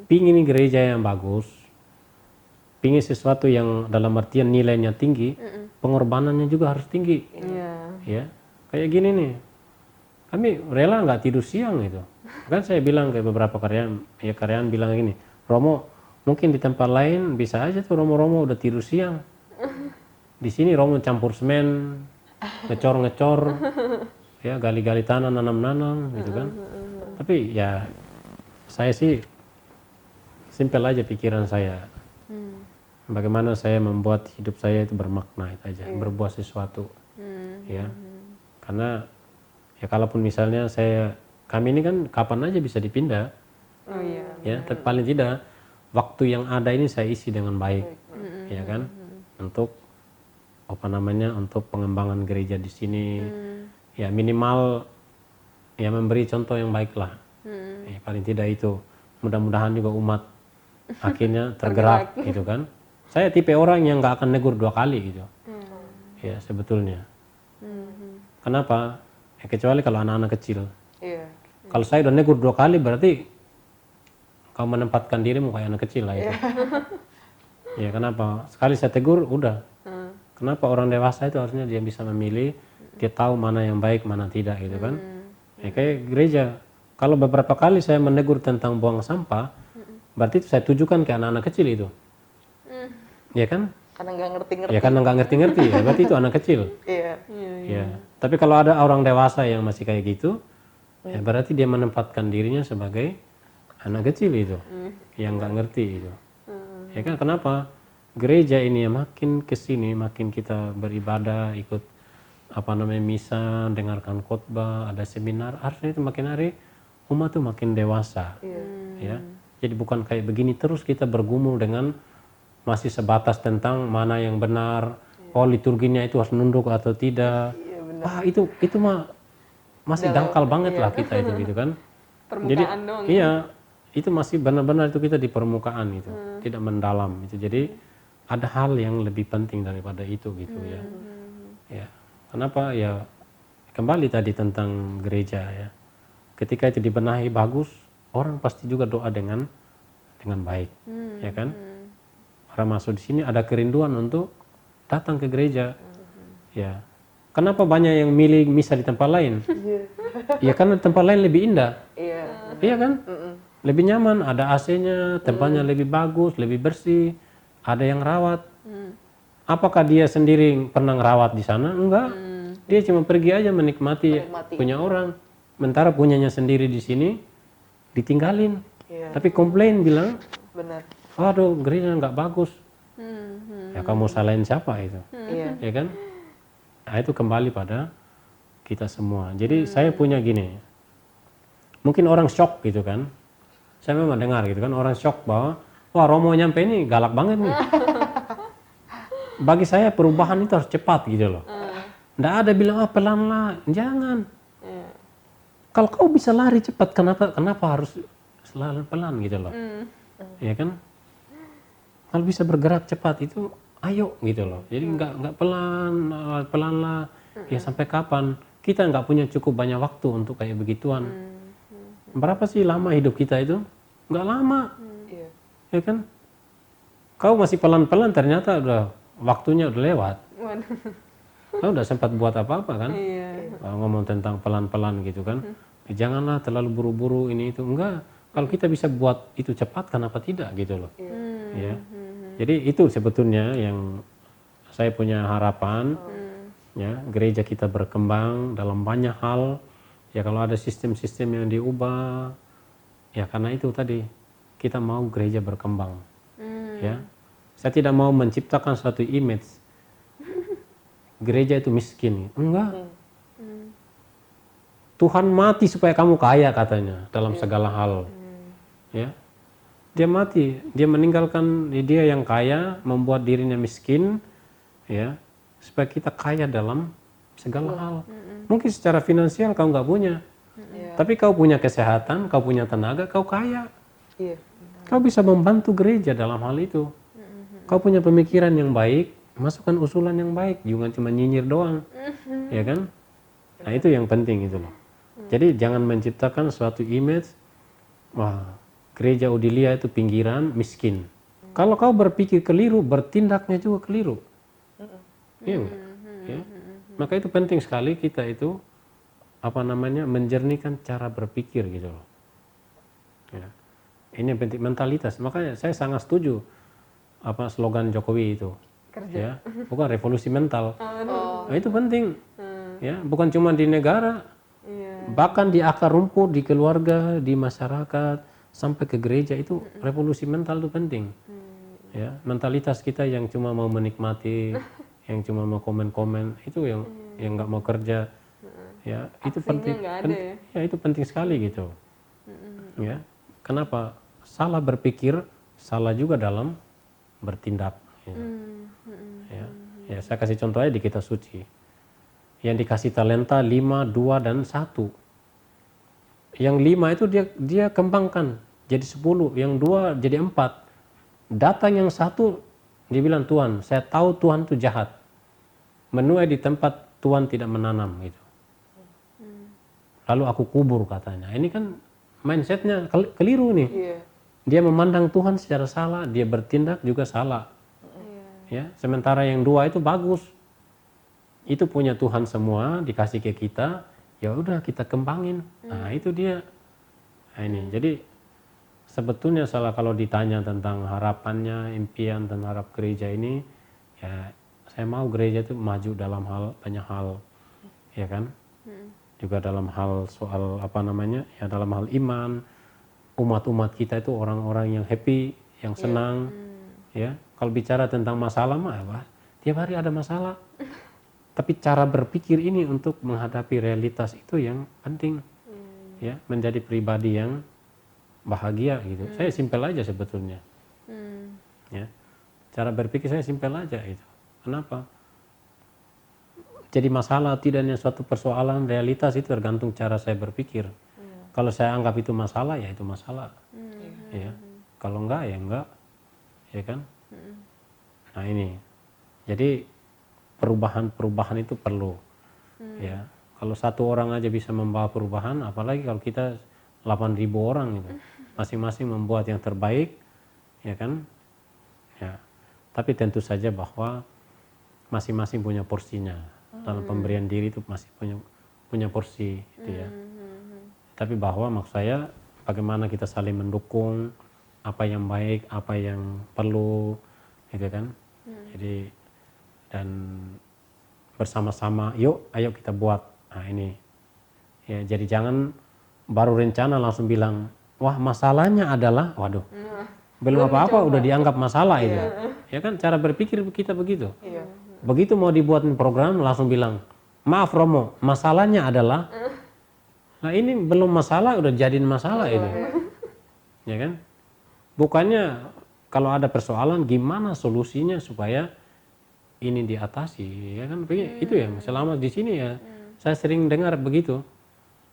Pingin gereja yang bagus, pingin sesuatu yang dalam artian nilainya tinggi, pengorbanannya juga harus tinggi. Iya. Ya, kayak gini nih, kami rela nggak tidur siang itu. Kan saya bilang ke beberapa karyawan bilang gini, Romo, mungkin di tempat lain bisa aja tuh Romo udah tidur siang. Di sini Romo campur semen, ngecor, ya gali-gali tanah, nanam-nanam, gitu kan. Tapi ya saya sih simpel aja pikiran saya. Bagaimana saya membuat hidup saya itu bermakna itu aja, berbuat sesuatu, ya. Karena ya kalaupun misalnya kami ini kan kapan aja bisa dipindah, Oh iya. ya. Tapi paling tidak waktu yang ada ini saya isi dengan baik, ya kan, untuk untuk pengembangan gereja di sini, ya minimal ya memberi contoh yang baik lah, ya, paling tidak itu. Mudah-mudahan juga umat akhirnya tergerak gitu kan. Saya tipe orang yang nggak akan negur 2 kali gitu, ya sebetulnya. Kenapa? Ya, kecuali kalau anak-anak kecil. Iya. Kalau saya udah negur 2 kali berarti kau menempatkan dirimu kayak anak kecil lah itu. Ya kenapa? Sekali saya tegur udah. Kenapa orang dewasa itu harusnya dia bisa memilih, dia tahu mana yang baik, mana tidak gitu kan. Ya kayak gereja. Kalau beberapa kali saya menegur tentang buang sampah, berarti itu saya tujukan ke anak-anak kecil itu. Ya kan? Karena nggak ngerti-ngerti. Ya karena nggak ngerti-ngerti ya, berarti itu anak kecil. Iya. Ya. Tapi kalau ada orang dewasa yang masih kayak gitu, ya berarti dia menempatkan dirinya sebagai anak kecil itu, yang nggak ngerti itu. Ya kan kenapa? Gereja ini ya makin kesini, makin kita beribadah, ikut misa, dengarkan khotbah, ada seminar, harusnya itu makin hari umat tuh makin dewasa. Ya. Jadi bukan kayak begini terus kita bergumul dengan masih sebatas tentang mana yang benar, liturginya itu harus nunduk atau tidak. Wah itu mah masih dangkal banget lah kita itu gitu kan. Jadi dong. iya, itu masih benar-benar itu kita di permukaan itu, tidak mendalam itu. Jadi ada hal yang lebih penting daripada itu gitu ya. Ya. Kenapa ya kembali tadi tentang gereja ya. Ketika itu dibenahi bagus, orang pasti juga doa dengan baik, ya kan? Orang masuk di sini ada kerinduan untuk datang ke gereja, ya. Kenapa banyak yang milih misa di tempat lain? Ya karena tempat lain lebih indah, iya kan? Lebih nyaman, ada AC-nya, tempatnya lebih bagus, lebih bersih, ada yang rawat. Apakah dia sendiri pernah ngerawat di sana? Enggak. Dia cuma pergi aja menikmati punya orang. Sementara punyanya sendiri di sini ditinggalin. Tapi komplain bilang, Benar. waduh gereja nggak bagus. Ya kamu salahin siapa itu? Iya. Ya kan? Nah itu kembali pada kita semua. Jadi saya punya gini, mungkin orang shock gitu kan. Saya memang dengar gitu kan, orang shock bahwa wah Romo nyampe ini galak banget nih. Bagi saya perubahan itu harus cepat gitu loh. Nggak ada bilang pelan lah, jangan. Kalau kau bisa lari cepat, kenapa harus selalu pelan gitu loh? Ya kan? Kalau bisa bergerak cepat itu, ayo gitu loh. Jadi nggak pelan lah. Ya sampai kapan? Kita nggak punya cukup banyak waktu untuk kayak begituan. Berapa sih lama hidup kita itu? Nggak lama. Ya kan? Kau masih pelan-pelan ternyata udah waktunya udah lewat. Kau udah sempat buat apa-apa kan? Kalau ngomong tentang pelan-pelan gitu kan. Janganlah terlalu buru-buru ini itu. Enggak. Kalau kita bisa buat itu cepat, kenapa tidak gitu loh. Ya. Jadi itu sebetulnya yang saya punya harapan. Ya, gereja kita berkembang dalam banyak hal. Ya kalau ada sistem-sistem yang diubah. Ya karena itu tadi. Kita mau gereja berkembang. Ya. Saya tidak mau menciptakan suatu image gereja itu miskin. Enggak. Tuhan mati supaya kamu kaya katanya dalam segala hal. Ya. Dia mati, dia meninggalkan dia yang kaya, membuat dirinya miskin, ya, supaya kita kaya dalam segala hal. Mungkin secara finansial kau nggak punya, tapi kau punya kesehatan, kau punya tenaga, kau kaya. Kau bisa membantu gereja dalam hal itu. Kau punya pemikiran yang baik, masukkan usulan yang baik, jangan cuma nyinyir doang, ya kan? Nah itu yang penting itu loh. Jadi jangan menciptakan suatu image, wah gereja Audilia itu pinggiran, miskin. Kalau kau berpikir keliru, bertindaknya juga keliru. Iya, ya. Maka itu penting sekali kita itu menjernihkan cara berpikir gitu loh. Ya. Ini yang penting, mentalitas. Makanya saya sangat setuju slogan Jokowi itu. Ya, bukan revolusi mental. Nah, itu penting. Ya, bukan cuma di negara, bahkan di akar rumput, di keluarga, di masyarakat, sampai ke gereja itu revolusi mental itu penting. Ya, mentalitas kita yang cuma mau menikmati, yang cuma mau komen-komen, itu yang nggak mau kerja. Ya, itu penting. Ya, itu penting sekali gitu. Ya, kenapa? Salah berpikir, salah juga dalam bertindak. Ya, saya kasih contoh aja di Kitab Suci. Yang dikasih talenta 5, 2, dan 1. Yang 5 itu dia kembangkan jadi 10, yang 2 jadi 4. Datang yang 1, dia bilang, Tuhan, saya tahu Tuhan itu jahat. Menuai di tempat Tuhan tidak menanam gitu. Lalu aku kubur katanya. Ini kan mindsetnya keliru nih. Dia memandang Tuhan secara salah, dia bertindak juga salah. Ya, sementara yang 2 itu bagus. Itu punya Tuhan semua, dikasih ke kita, ya udah kita kembangin. Nah, itu dia. Nah, ini. Jadi sebetulnya salah kalau ditanya tentang harapannya, impian dan harap gereja ini, ya saya mau gereja itu maju dalam banyak hal. Ya kan? Juga dalam hal soal ya dalam hal iman, umat-umat kita itu orang-orang yang happy, yang senang. Ya, kalau bicara tentang masalah mah tiap hari ada masalah. Tapi cara berpikir ini untuk menghadapi realitas itu yang penting. Ya, menjadi pribadi yang bahagia gitu. Saya simpel aja sebetulnya. Ya. Cara berpikir saya simpel aja itu. Kenapa? Jadi masalah tidaknya suatu persoalan, realitas itu tergantung cara saya berpikir. Kalau saya anggap itu masalah, ya itu masalah. Ya. Kalau enggak, ya enggak. Ya kan? Nah ini. Jadi perubahan itu perlu. Ya. Kalau satu orang aja bisa membawa perubahan, apalagi kalau kita 8.000 orang gitu. Masing-masing membuat yang terbaik, ya kan? Ya. Tapi tentu saja bahwa masing-masing punya porsinya. Dalam pemberian diri itu masih punya porsi gitu ya. Tapi bahwa maksud saya bagaimana kita saling mendukung, apa yang baik, apa yang perlu gitu kan. Jadi dan bersama-sama ayo kita buat. Nah ini. Ya, jadi jangan baru rencana langsung bilang, wah masalahnya adalah, waduh. Belum apa-apa udah dianggap masalah itu. Ya kan cara berpikir kita begitu. Begitu mau dibuatin program langsung bilang, maaf Romo, masalahnya adalah. Nah ini belum masalah udah jadiin masalah itu. Ya kan? Bukannya kalau ada persoalan gimana solusinya supaya ini diatasi, ya kan? Itu yang selama di sini ya saya sering dengar begitu.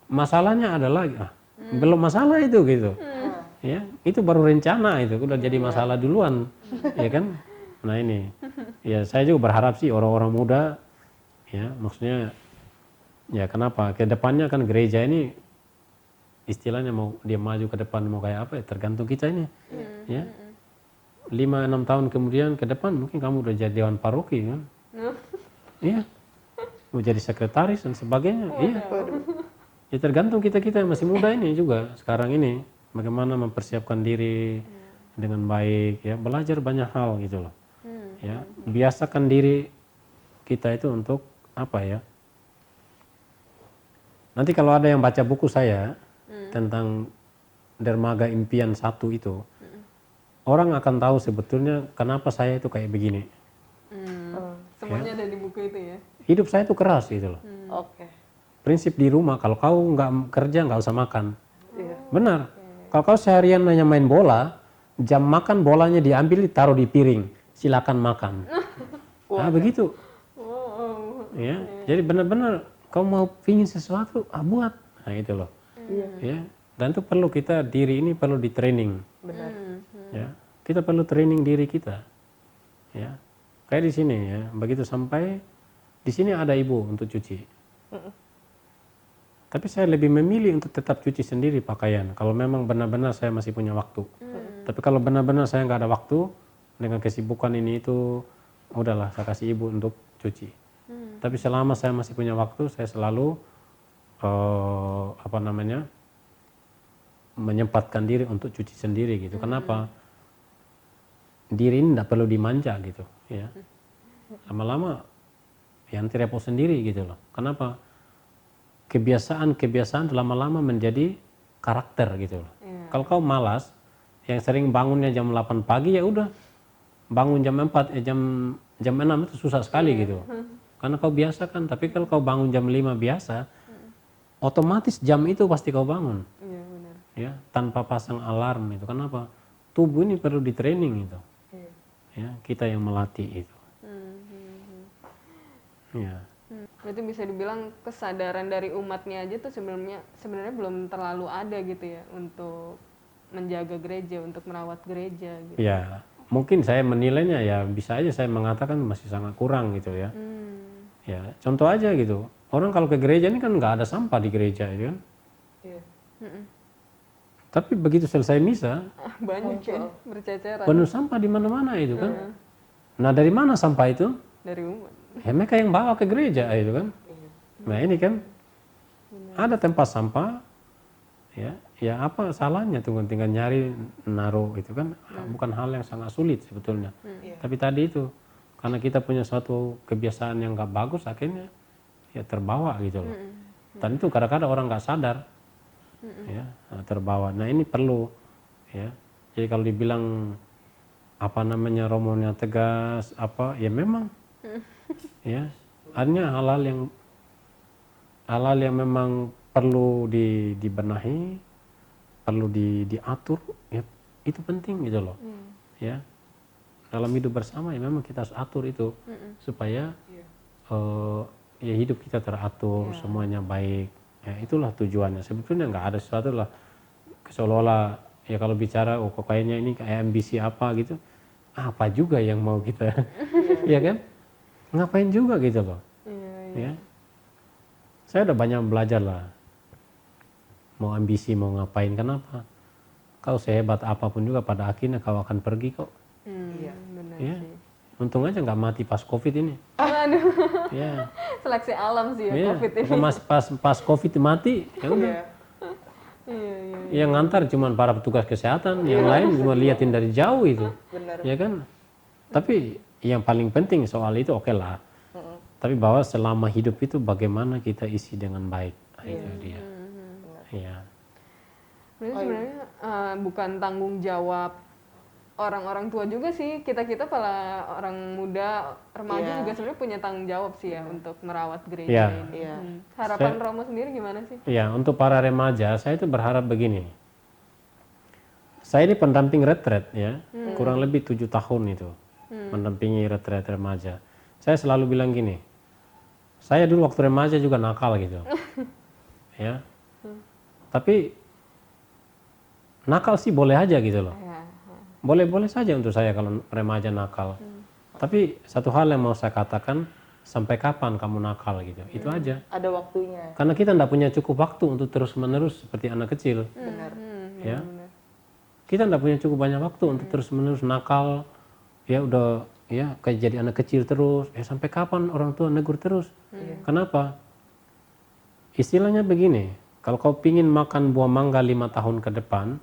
Masalahnya adalah belum masalah itu gitu. Ya, itu baru rencana itu udah jadi masalah duluan. Ya kan? Nah ini. Ya saya juga berharap sih orang-orang muda ya maksudnya ya kenapa? Ke depannya kan gereja ini istilahnya mau dia maju ke depan mau kayak apa ya tergantung kita ini. Ya. 5-6 tahun kemudian ke depan mungkin kamu udah jadi dewan paroki kan. Iya. Mau jadi sekretaris dan sebagainya. Iya. Ya tergantung kita-kita yang masih muda ini juga sekarang ini bagaimana mempersiapkan diri dengan baik ya, belajar banyak hal gitu loh. Ya, biasakan diri kita itu untuk apa ya? Nanti kalau ada yang baca buku saya tentang Dermaga Impian 1 itu, orang akan tahu sebetulnya kenapa saya itu kayak begini. Semuanya ada di buku itu ya. Hidup saya itu keras gitu loh. Prinsip di rumah kalau kau nggak kerja nggak usah makan. Benar. Kalau kau seharian hanya main bola, jam makan bolanya diambil ditaruh di piring, silakan makan. Nah begitu. Ya, jadi benar-benar kau mau pingin sesuatu, buat. Nah itu loh. Ya, dan itu perlu diri ini perlu di training. Benar. Ya, kita perlu training diri kita. ya. Kayak di sini ya, begitu sampai di sini ada ibu untuk cuci. Tapi saya lebih memilih untuk tetap cuci sendiri pakaian kalau memang benar-benar saya masih punya waktu. Tapi kalau benar-benar saya nggak ada waktu dengan kesibukan ini itu, udahlah saya kasih ibu untuk cuci. Tapi selama saya masih punya waktu, saya selalu menyempatkan diri untuk cuci sendiri gitu. Kenapa? Diri ini tidak perlu dimanja gitu, ya. Lama-lama ya nanti repot sendiri gitu loh. Kenapa? Kebiasaan lama-lama menjadi karakter gitu loh. Kalau kau malas, yang sering bangunnya jam 8 pagi ya udah bangun jam 4, jam 6 itu susah sekali gitu. Karena kau biasa kan, tapi kalau kau bangun jam 5 biasa, otomatis jam itu pasti kau bangun. Iya, benar. Ya, tanpa pasang alarm itu. Kenapa? Tubuh ini perlu di training itu. Ya, kita yang melatih itu. Ya. Berarti bisa dibilang kesadaran dari umatnya aja tuh sebenarnya belum terlalu ada gitu ya untuk menjaga gereja, untuk merawat gereja gitu. Ya, mungkin saya menilainya ya bisa aja saya mengatakan masih sangat kurang gitu ya. Ya, contoh aja gitu. Orang kalau ke gereja ini kan nggak ada sampah di gereja itu kan. Tapi begitu selesai misa, Banyak ya, berceceran penuh sampah di mana-mana itu kan. Nah, dari mana sampah itu? dari umat. Ya mereka yang bawa ke gereja itu kan. Nah, ini kan ada tempat sampah. Ya apa salahnya tuh tinggal nyari naruh itu kan bukan hal yang sangat sulit sebetulnya. Tapi tadi itu karena kita punya suatu kebiasaan yang nggak bagus akhirnya ya terbawa gitu loh. Dan itu kadang-kadang orang nggak sadar ya terbawa. Nah ini perlu ya. Jadi kalau dibilang apa namanya Romonya tegas apa ya memang ya artinya hal-hal yang memang perlu dibenahi, perlu diatur, ya itu penting gitu loh. Ya dalam hidup bersama ya memang kita harus atur itu supaya ya hidup kita teratur, semuanya baik. Ya itulah tujuannya. Sebetulnya nggak ada sesuatu lah seolah-olah ya kalau bicara kok kayaknya ini kayak ambisi apa gitu, apa juga yang mau kita, ya kan? Ngapain juga gitu loh. Ya. Saya udah banyak belajar lah. Mau ambisi, mau ngapain, kenapa? Kau sehebat apapun juga pada akhirnya kau akan pergi kok. Benar Ya. sih. Untung aja nggak mati pas COVID ini. Aduh, Ya. seleksi alam sih ya Ya. COVID ini. Pas COVID mati, ya udah. Yang ngantar cuma para petugas kesehatan, yang lain cuma liatin dari jauh itu. Benar. Ya kan? Tapi yang paling penting soal itu oke lah. Tapi bahwa selama hidup itu bagaimana kita isi dengan baik. Nah, itu dia. Ya. Berarti sebenarnya bukan tanggung jawab orang-orang tua juga sih, kita para orang muda, remaja juga sebenarnya punya tanggung jawab sih ya untuk merawat gereja ini. Harapan Romo sendiri gimana sih? Ya, untuk para remaja saya itu berharap begini. Saya ini pendamping retret ya, kurang lebih 7 tahun itu mendampingi retret remaja. Saya selalu bilang gini, saya dulu waktu remaja juga nakal gitu, ya. Tapi nakal sih boleh aja gitu loh. Boleh-boleh saja untuk saya kalau remaja nakal. Tapi satu hal yang mau saya katakan, sampai kapan kamu nakal gitu, itu aja. Ada waktunya. Karena kita tidak punya cukup waktu untuk terus-menerus seperti anak kecil. Benar. Ya. Kita tidak punya cukup banyak waktu untuk terus-menerus nakal. Ya udah ya kayak jadi anak kecil terus. Sampai kapan orang tua negur terus? Kenapa? Istilahnya begini, kalau kau pingin makan buah mangga 5 tahun ke depan,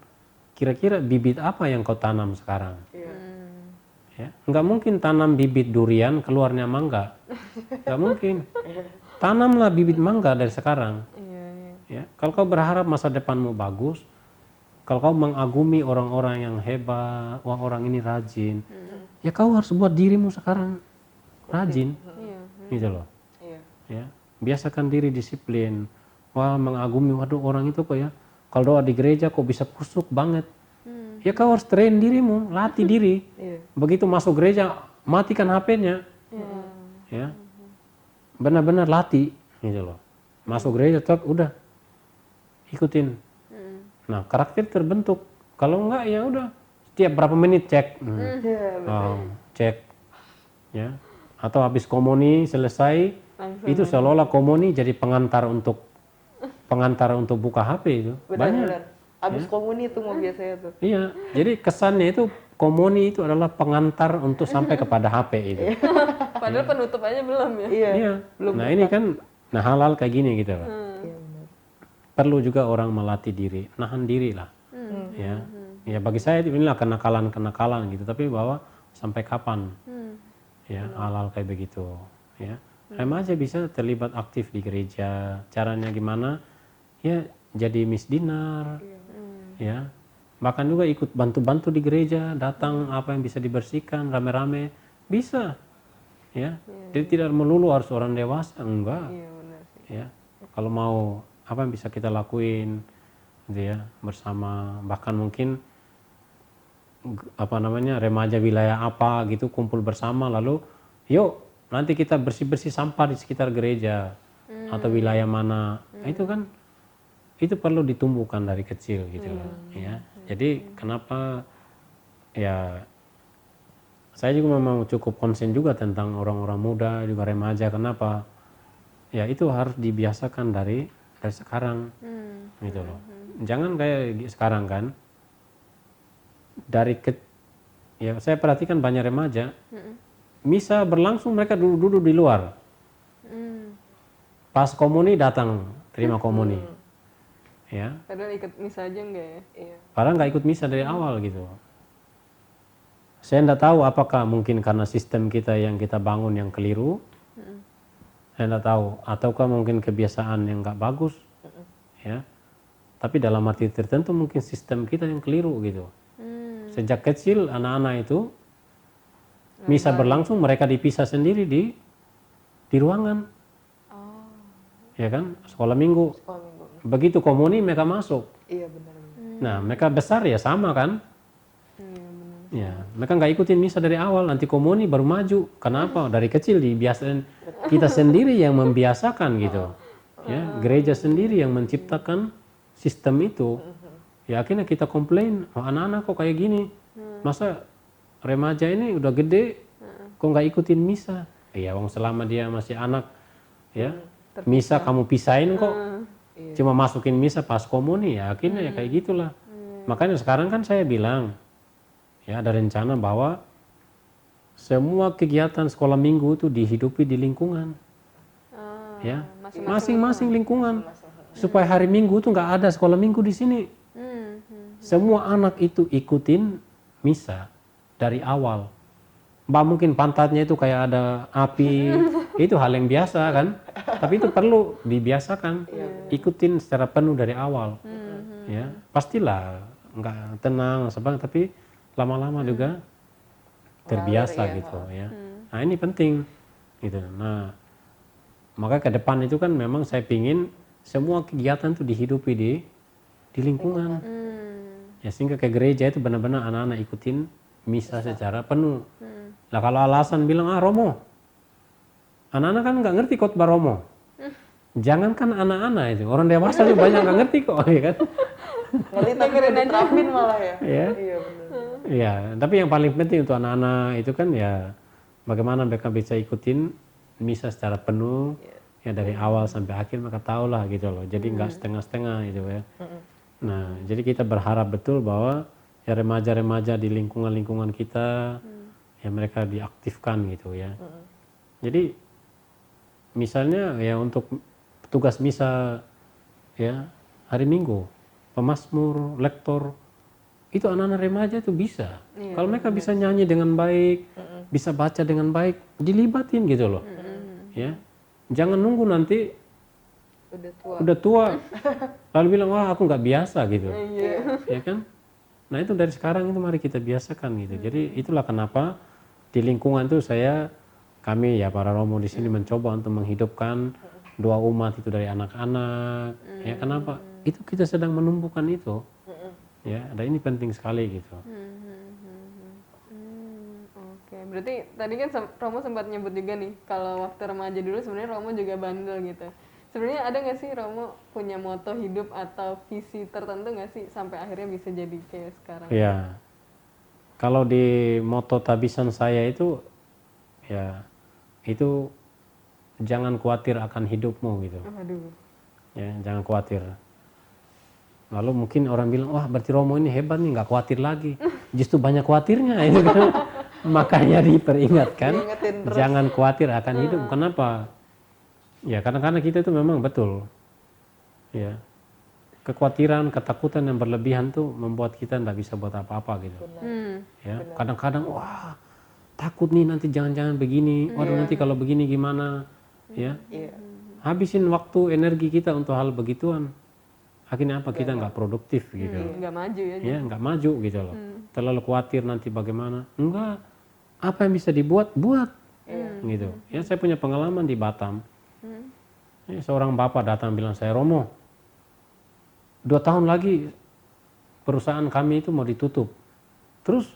kira-kira bibit apa yang kau tanam sekarang? Ya, nggak mungkin tanam bibit durian keluarnya mangga, nggak mungkin. Tanamlah bibit mangga dari sekarang. Ya, kalau kau berharap masa depanmu bagus, kalau kau mengagumi orang-orang yang hebat, wah orang ini rajin, ya kau harus buat dirimu sekarang rajin, gitu loh. Ya, biasakan diri disiplin. Wah mengagumi, waduh orang itu kok ya, kalau doa di gereja kok bisa kusuk banget. Ya kau harus train dirimu, latih diri. Begitu masuk gereja, matikan HP-nya. Ya, benar-benar latih, gitu loh. Masuk gereja tetap udah ikutin. Nah karakter terbentuk. Kalau enggak ya udah setiap berapa menit cek, cek ya. Atau habis komuni selesai, itu seolah-olah komuni jadi pengantar untuk buka HP itu. Banyak. Benar-benar. Abis komuni itu mau biasanya tuh. Iya, jadi kesannya itu komuni itu adalah pengantar untuk sampai kepada HP itu. Padahal penutup aja belum ya. Iya. Iya. Nah ini kan, nah hal-hal kayak gini gitu loh. Iya benar. Perlu juga orang melatih diri, nahan diri lah. Ya, ya bagi saya inilah kenakalan gitu. Tapi bahwa sampai kapan, ya hal-hal kayak begitu. Ya, remaja bisa terlibat aktif di gereja. Caranya gimana? Ya jadi misdinar. Ya, bahkan juga ikut bantu-bantu di gereja, datang apa yang bisa dibersihkan rame-rame bisa. Ya, jadi tidak melulu harus orang dewasa, enggak. Iya benar sih. Ya, kalau mau apa yang bisa kita lakuin gitu ya bersama, bahkan mungkin apa namanya remaja wilayah apa gitu kumpul bersama, lalu yuk nanti kita bersih-bersih sampah di sekitar gereja atau wilayah mana. Nah, itu kan itu perlu ditumbuhkan dari kecil gitu loh, ya. Jadi kenapa ya saya juga memang cukup konsen juga tentang orang-orang muda juga remaja. Kenapa? Ya itu harus dibiasakan dari sekarang gitu loh. Jangan kayak sekarang kan ya saya perhatikan banyak remaja misa berlangsung mereka duduk di luar, pas komuni datang terima komuni, ya Padahal ikut misa aja enggak ya? Iya. padahal nggak ikut misa dari awal gitu. Saya tidak tahu apakah mungkin karena sistem kita yang kita bangun yang keliru, saya tidak tahu, ataukah mungkin kebiasaan yang nggak bagus, ya. Tapi dalam arti tertentu mungkin sistem kita yang keliru gitu. Sejak kecil anak-anak itu misa berlangsung mereka dipisah sendiri di ruangan, ya kan, sekolah minggu. Sekolah minggu. Begitu komuni mereka masuk. Iya benar. Nah mereka besar ya sama kan. Ya, mereka nggak ikutin misa dari awal, nanti komuni baru maju. Kenapa? Dari kecil dibiasakan, kita sendiri yang membiasakan gitu. Ya, gereja sendiri yang menciptakan sistem itu. Ya akhirnya kita komplain, oh, anak-anak kok kayak gini. Masa remaja ini udah gede, kok nggak ikutin misa? Iya, wong selama dia masih anak, ya misa kamu pisahin kok. Cuma masukin misa pas komuni, ya akhirnya ya kayak gitulah. Makanya sekarang kan saya bilang, ya ada rencana bahwa semua kegiatan sekolah minggu itu dihidupi di lingkungan, ya masing-masing lingkungan, supaya hari minggu tuh nggak ada sekolah minggu di sini. Semua anak itu ikutin misa dari awal. Mbak mungkin pantatnya itu kayak ada api, itu hal yang biasa kan, tapi itu perlu dibiasakan, ikutin secara penuh dari awal, ya pastilah nggak tenang sebang, tapi lama-lama juga terbiasa gitu ya. Nah ini penting gitu. Nah maka ke depan itu kan memang saya pingin semua kegiatan itu dihidupi di lingkungan, ya sehingga ke gereja itu benar-benar anak-anak ikutin misa secara penuh. Lah kalau alasan bilang Romo, anak-anak kan nggak ngerti khotbah Romo. Jangankan anak-anak itu, orang dewasa juga banyak nggak ngerti kok, ya kan? Ngerti tapi nggak diterapin malah ya. Iya. Iya benar. Ya, tapi yang paling penting untuk anak-anak itu kan ya bagaimana mereka bisa ikutin misa secara penuh, ya dari awal sampai akhir mereka tahu lah gitu loh. Jadi nggak setengah-setengah gitu ya. Nah, jadi kita berharap betul bahwa ya remaja-remaja di lingkungan-lingkungan kita ya mereka diaktifkan gitu ya. Jadi misalnya ya untuk tugas misa ya hari Minggu, pemazmur, lektor, itu anak-anak remaja itu bisa. Kalau mereka bisa nyanyi dengan baik, bisa baca dengan baik, dilibatin gitu loh. Ya, jangan nunggu nanti udah tua, lalu bilang wah aku nggak biasa gitu, ya kan? Nah itu dari sekarang itu mari kita biasakan gitu. Jadi itulah kenapa di lingkungan itu kami ya para Romo di sini mencoba untuk menghidupkan doa umat itu dari anak-anak. Ya kenapa? Itu kita sedang menumbuhkan itu. Ya, dan ini penting sekali gitu. Oke, berarti tadi kan Romo sempat nyebut juga nih kalau waktu remaja dulu sebenarnya Romo juga bandel gitu. Sebenarnya ada nggak sih Romo punya moto hidup atau visi tertentu nggak sih sampai akhirnya bisa jadi kayak sekarang? Ya, kalau di moto tabisan saya itu ya itu jangan khawatir akan hidupmu gitu. Aduh. Ya, jangan khawatir. Lalu mungkin orang bilang, wah berarti Romo ini hebat nih, nggak khawatir lagi. Justru banyak khawatirnya itu kan. Makanya diperingatkan, Diingetin terus. jangan khawatir akan hidup. Kenapa? Ya kadang-kadang kita itu memang betul. Ya, kekhawatiran, ketakutan yang berlebihan tuh membuat kita nggak bisa buat apa-apa gitu. Ya, kadang-kadang wah takut nih nanti jangan-jangan begini. Waduh nanti kalau begini gimana? Ya, Iya. habisin waktu energi kita untuk hal begituan. Akhirnya apa? Kita nggak produktif gitu. Nggak maju ya. Ya nggak maju gitu loh. Terlalu khawatir nanti bagaimana? Enggak. Apa yang bisa dibuat, buat. Gitu. Ya saya punya pengalaman di Batam. Ya, seorang bapak datang bilang saya, Romo, 2 tahun lagi perusahaan kami itu mau ditutup. Terus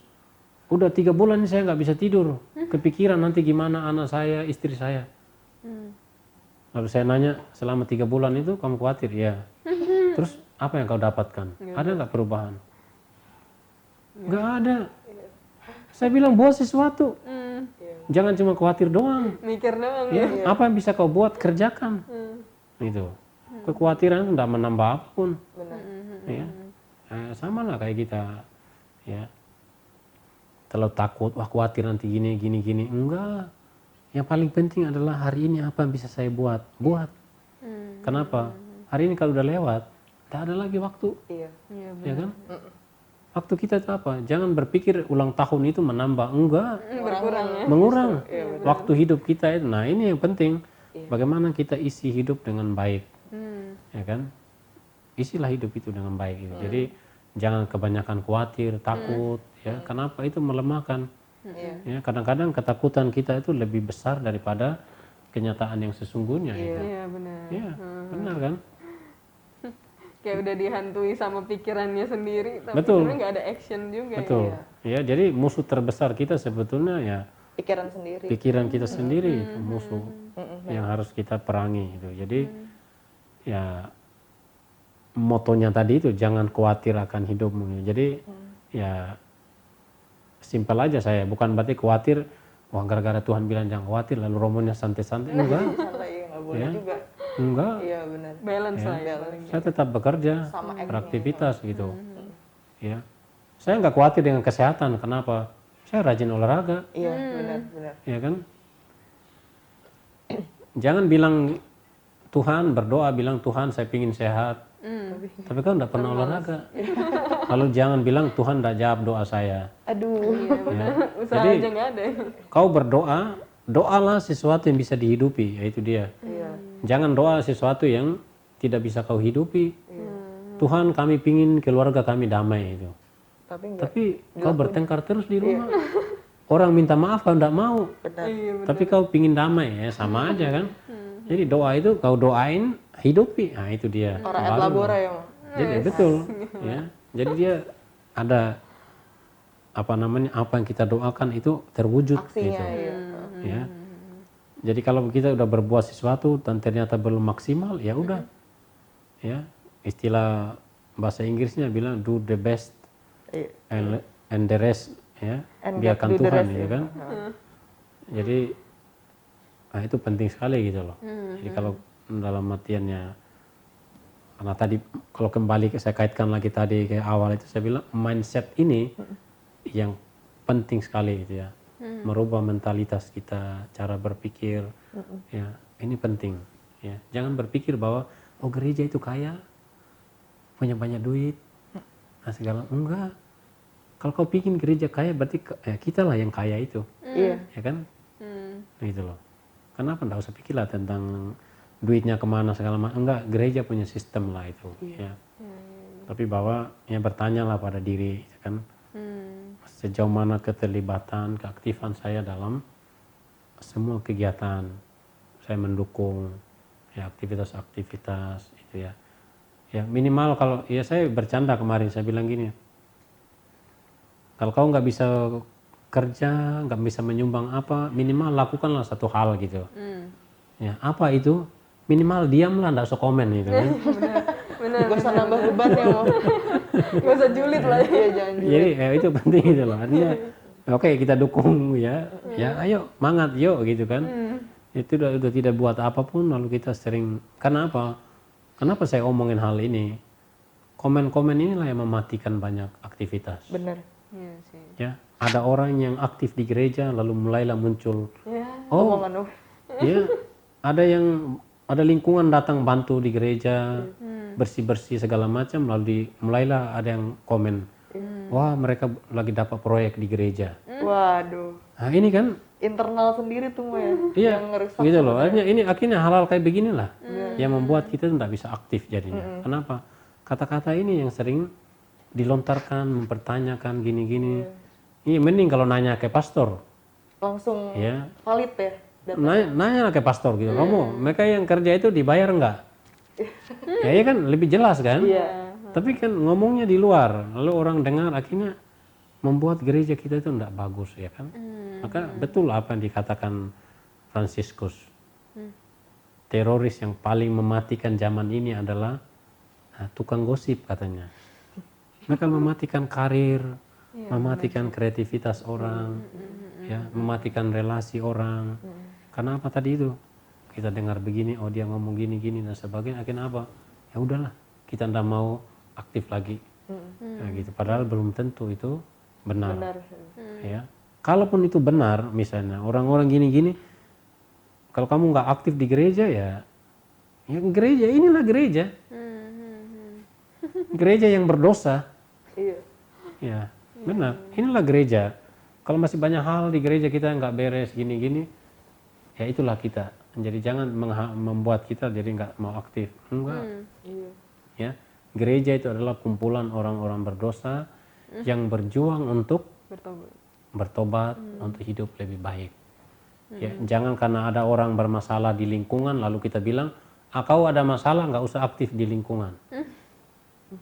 udah 3 bulan ini saya nggak bisa tidur. Kepikiran nanti gimana anak saya, istri saya. Lalu saya nanya, selama 3 bulan itu kamu khawatir? Ya. Terus apa yang kau dapatkan? Ada nggak perubahan? Nggak ada. Saya bilang buat sesuatu. Jangan cuma khawatir doang. Mikir doang. Ya, apa yang bisa kau buat, kerjakan. Gitu. Kekhawatiran tidak menambah apapun. Ya. Sama lah kayak kita. Ya. Terlalu takut, wah khawatir nanti gini. Enggak. Yang paling penting adalah hari ini apa yang bisa saya buat. Buat. Kenapa? Hari ini kalau udah lewat, tak ada lagi waktu. Iya. Ya kan? Waktu kita itu apa? Jangan berpikir ulang tahun itu menambah. Enggak. Berkurang ya. Mengurang. Waktu hidup kita itu. Nah ini yang penting. Bagaimana kita isi hidup dengan baik. Ya kan? Isilah hidup itu dengan baik. Gitu. Jadi jangan kebanyakan khawatir, takut. Ya, kenapa itu melemahkan? Ya, kadang-kadang ketakutan kita itu lebih besar daripada kenyataan yang sesungguhnya. Gitu. Iya benar. Ya, benar kan? Kayak udah dihantui sama pikirannya sendiri, tapi Betul. sebenarnya nggak ada action juga. Betul. Ya, jadi musuh terbesar kita sebetulnya ya Pikiran sendiri. pikiran kita sendiri itu musuh yang harus kita perangi gitu. Jadi ya motonya tadi itu jangan khawatir akan hidupmu. Jadi ya simpel aja saya, bukan berarti khawatir wah gara-gara Tuhan bilang jangan khawatir lalu romonya santai-santai. Enggak. Santai, nggak boleh Ya. juga. Enggak. Iya benar. Balance Ya. lah ya. paling. Saya tetap bekerja, Sama beraktivitas gitu. Ya. Saya nggak khawatir dengan kesehatan. Kenapa? Saya rajin olahraga. Iya benar. Ya kan? Jangan bilang Tuhan, berdoa bilang Tuhan saya pingin sehat. Tapi kan nggak pernah olahraga. Lalu jangan bilang Tuhan nggak jawab doa saya. Aduh. Ya. Usaha Jadi aja nggak ada. kau berdoa, doalah sesuatu yang bisa dihidupi, yaitu dia. Iya. Jangan doa sesuatu yang tidak bisa kau hidupi. Tuhan kami pingin keluarga kami damai itu. Tapi enggak. Tapi kau bertengkar terus di rumah. Orang minta maaf kau nggak mau. Benar. Tapi kau pingin damai ya sama aja kan. Jadi doa itu kau doain hidupi, nah itu dia. Orang et Baru. labora ya, Mak. Jadi betul, ya. Jadi dia ada apa namanya apa yang kita doakan itu terwujud Aksinya gitu. iya. Ya. Jadi kalau kita udah berbuat sesuatu dan ternyata belum maksimal, ya udah. Ya, istilah bahasa Inggrisnya bilang do the best Iya. and the rest, ya. And Biarkan God do the Tuhan, rest, gitu ya. kan. Jadi nah itu penting sekali gitu loh. Jadi kalau dalam artiannya, karena tadi kalau kembali saya kaitkan lagi tadi ke awal itu saya bilang mindset ini yang penting sekali gitu ya. Merubah mentalitas kita, cara berpikir, ya ini penting. Ya, jangan berpikir bahwa oh gereja itu kaya, punya banyak duit, nah segala enggak. Kalau kau pikir gereja kaya berarti ya kita lah yang kaya itu, Iya. ya kan? Gitu loh. Kenapa enggak usah pikirlah tentang duitnya kemana segala macam? Enggak, gereja punya sistem lah itu, ya. Tapi bahwa ya bertanyalah pada diri, ya kan? Sejauh mana keterlibatan, keaktifan saya dalam semua kegiatan. Saya mendukung ya aktivitas-aktivitas itu ya. Ya minimal kalau ya saya bercanda kemarin saya bilang gini. Kalau kau nggak bisa kerja, nggak bisa menyumbang apa, minimal lakukanlah satu hal gitu. Ya apa itu? Minimal diamlah, nggak usah komen gitu kan. Gak usah nambah beban ya, Mau. Gak usah julid lah ya. Iya, jangan juga. Jadi ya, itu penting gitu loh. Artinya Oke, kita dukung ya. Ya, ayo, semangat, yuk gitu kan. Itu udah tidak buat apapun, lalu kita sering, karena apa? Kenapa saya omongin hal ini? Komen-komen inilah yang mematikan banyak aktivitas. Bener. Iya sih. Ya, ada orang yang aktif di gereja lalu mulailah muncul, Ya. oh, Omongan lu. ya, ada lingkungan datang bantu di gereja, bersih-bersih segala macam, lalu mulailah ada yang komen, wah mereka lagi dapat proyek di gereja. Waduh. Nah ini kan, Internal sendiri tuh Mo ya. iya, Yang ngerusak. gitu loh. Akhirnya hal-hal kayak beginilah yang membuat kita tidak bisa aktif jadinya. Kenapa? Kata-kata ini yang sering dilontarkan, mempertanyakan gini-gini. Ini mending kalau nanya ke pastor, Langsung ya. valid ya. data. Nanya ke pastor gitu. Romo, mereka yang kerja itu dibayar nggak? Ya, ya kan lebih jelas kan? Iya. Tapi kan ngomongnya di luar, lalu orang dengar akhirnya membuat gereja kita itu tidak bagus ya kan? Maka betul apa yang dikatakan Fransiskus. Teroris yang paling mematikan zaman ini adalah tukang gosip katanya. Mereka mematikan karir, mematikan kreativitas orang, ya, mematikan relasi orang. Karena apa tadi itu? Kita dengar begini, oh dia ngomong gini-gini dan sebagainya. Akhirnya apa? Ya udahlah, kita tidak mau aktif lagi. Nah, gitu. Padahal belum tentu itu benar. Benar. Ya, kalaupun itu benar, misalnya orang-orang gini-gini, kalau kamu nggak aktif di gereja ya gereja inilah gereja. Gereja yang berdosa. Iya. Ya, benar. Inilah gereja. Kalau masih banyak hal di gereja kita nggak beres gini-gini, ya itulah kita. Jadi jangan membuat kita jadi nggak mau aktif. Enggak. Iya. Ya, gereja itu adalah kumpulan orang-orang berdosa yang berjuang untuk bertobat untuk hidup lebih baik. Ya, jangan karena ada orang bermasalah di lingkungan lalu kita bilang, kau ada masalah nggak usah aktif di lingkungan.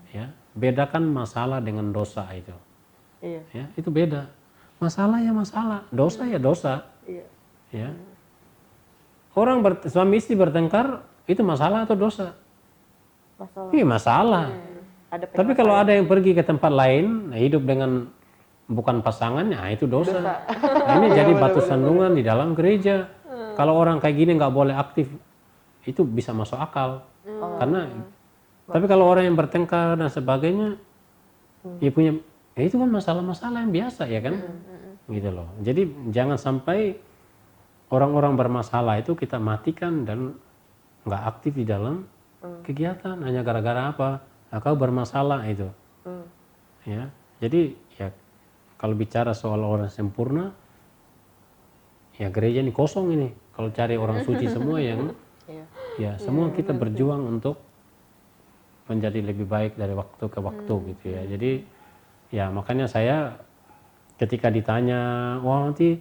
Ya, bedakan masalah dengan dosa itu. Iya. Ya, itu beda. Masalah ya masalah, dosa ya dosa. Iya. Ya. Orang suami istri bertengkar itu masalah atau dosa? Masalah. Iya masalah. Ada Tapi kalau ada yang pergi ke tempat lain, hidup dengan bukan pasangannya, itu dosa. Nah, ini jadi batu sandungan di dalam gereja. Kalau orang kayak gini nggak boleh aktif, itu bisa masuk akal. Karena, tapi kalau orang yang bertengkar dan sebagainya, ya punya, ya itu kan masalah-masalah yang biasa ya kan, gitu loh. Jadi jangan sampai orang-orang bermasalah itu kita matikan dan nggak aktif di dalam kegiatan hanya gara-gara apa? Nah, kau bermasalah itu. Ya, jadi ya kalau bicara soal orang sempurna, ya gereja ini kosong ini. Kalau cari orang suci semua yang, ya semua kita berjuang untuk menjadi lebih baik dari waktu ke waktu gitu ya. Jadi ya makanya saya ketika ditanya, wah nanti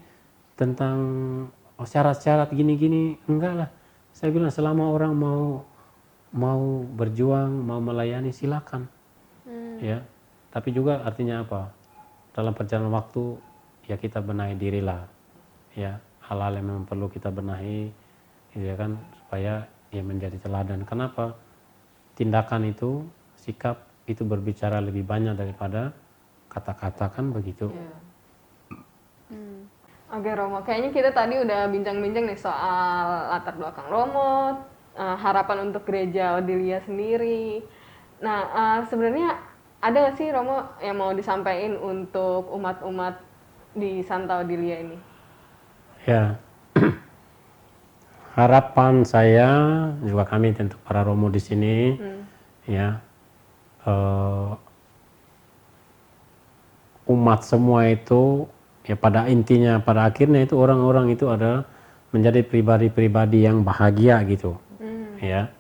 tentang syarat-syarat gini-gini, enggak lah. Saya bilang selama orang mau berjuang, mau melayani silakan. Ya. Tapi juga artinya apa? Dalam perjalanan waktu ya kita benahi dirilah. Ya, hal-hal yang memang perlu kita benahi gitu ya kan supaya ya menjadi teladan. Kenapa? Tindakan itu, sikap itu berbicara lebih banyak daripada kata-kata kan begitu. Oke Romo, kayaknya kita tadi udah bincang-bincang nih soal latar belakang Romo, harapan untuk gereja Odilia sendiri. Nah, sebenarnya ada nggak sih Romo yang mau disampaikan untuk umat-umat di Santa Odilia ini? Ya, harapan saya juga kami tentu para Romo di sini, ya umat semua itu. Ya pada intinya, pada akhirnya itu orang-orang itu adalah menjadi pribadi-pribadi yang bahagia gitu, ya.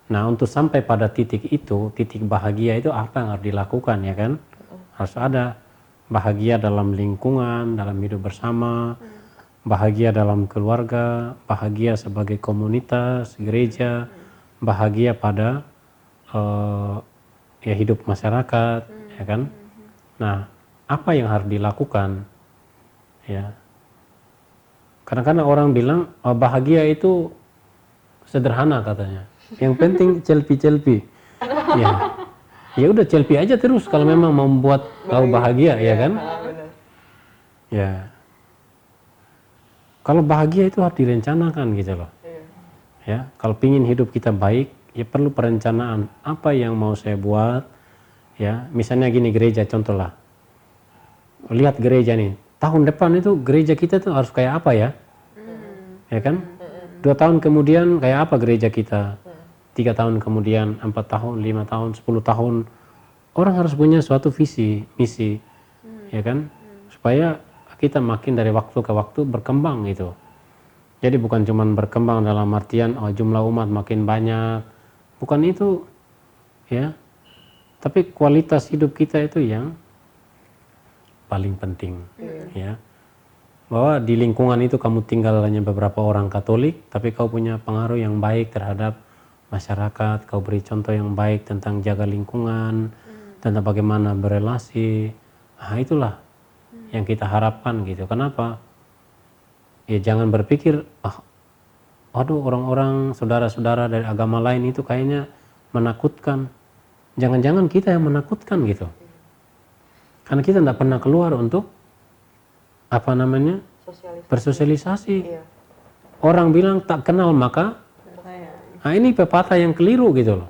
Nah untuk sampai pada titik itu, titik bahagia itu apa yang harus dilakukan ya kan? Harus ada bahagia dalam lingkungan, dalam hidup bersama, bahagia dalam keluarga, bahagia sebagai komunitas, gereja, bahagia pada ya hidup masyarakat, ya kan? Nah apa yang harus dilakukan? Ya, kadang-kadang orang bilang bahagia itu sederhana katanya. Yang penting celpi-celpi. Ya udah celpi aja terus kalau memang membuat kau bahagia ya kan. Ya, kalau bahagia itu harus direncanakan gitu loh. Ya, kalau pingin hidup kita baik, ya perlu perencanaan. Apa yang mau saya buat? Ya, misalnya gini, gereja contoh lah. Lihat gereja nih, tahun depan itu gereja kita tuh harus kayak apa ya? Ya kan? 2 tahun kemudian kayak apa gereja kita? 3 tahun kemudian, 4 tahun, 5 tahun, 10 tahun. Orang harus punya suatu visi, misi, ya kan? Supaya kita makin dari waktu ke waktu berkembang gitu. Jadi bukan cuma berkembang dalam artian jumlah umat makin banyak, bukan itu, ya. Tapi kualitas hidup kita itu yang paling penting, ya. Bahwa di lingkungan itu kamu tinggal hanya beberapa orang Katolik, tapi kau punya pengaruh yang baik terhadap masyarakat, kau beri contoh yang baik tentang jaga lingkungan, tentang bagaimana berelasi. Nah, itulah yang kita harapkan gitu. Kenapa? Ya jangan berpikir, aduh orang-orang saudara-saudara dari agama lain itu kayaknya menakutkan. Jangan-jangan kita yang menakutkan gitu. Karena kita tidak pernah keluar untuk bersosialisasi. Orang bilang tak kenal maka, nah ini pepatah yang keliru gitu loh.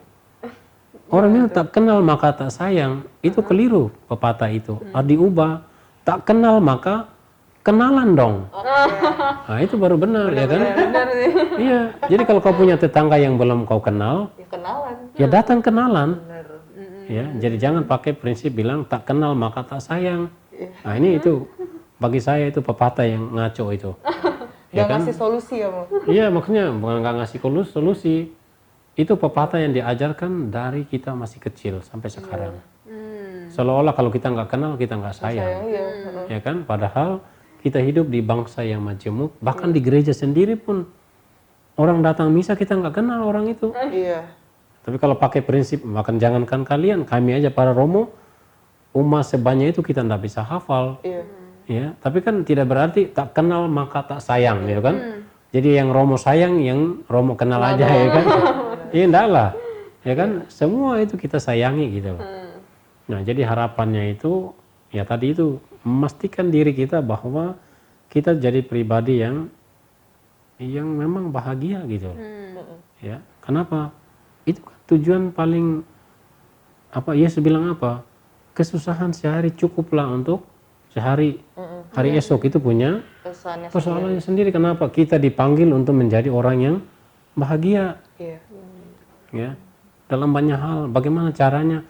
Orang bilang tak kenal maka tak sayang, itu keliru pepatah itu. Harus diubah, tak kenal maka kenalan dong. Nah itu baru benar, ya kan? Iya, jadi kalau kau punya tetangga yang belum kau kenal, ya datang kenalan. Ya, jadi jangan pakai prinsip bilang tak kenal maka tak sayang. Nah ini itu bagi saya itu pepatah yang ngaco itu. Ya kan? Ngasih solusi ya, Bang? Iya, maksudnya bukan nggak ngasih solusi. Itu pepatah yang diajarkan dari kita masih kecil sampai sekarang. Seolah-olah kalau kita nggak kenal kita nggak sayang. Ya kan? Padahal kita hidup di bangsa yang majemuk, bahkan di gereja sendiri pun orang datang misa kita nggak kenal orang itu. Iya. Tapi kalau pakai prinsip, bahkan jangankan kalian, kami aja para Romo, umat sebanyak itu kita nggak bisa hafal. Ya, tapi kan tidak berarti tak kenal maka tak sayang, gitu kan? Jadi yang Romo sayang, yang Romo kenal aja, ya kan? Iya, enggak lah, ya kan? Semua itu kita sayangi gitu. Nah, jadi harapannya itu, ya tadi itu memastikan diri kita bahwa kita jadi pribadi yang memang bahagia gitu. Ya, kenapa? Itu kan tujuan paling apa? Yesus bilang apa? Kesusahan sehari cukuplah untuk sehari. Hari esok itu punya persoalannya sendiri. Kenapa? Kita dipanggil untuk menjadi orang yang bahagia. Ya, dalam banyak hal. Bagaimana caranya?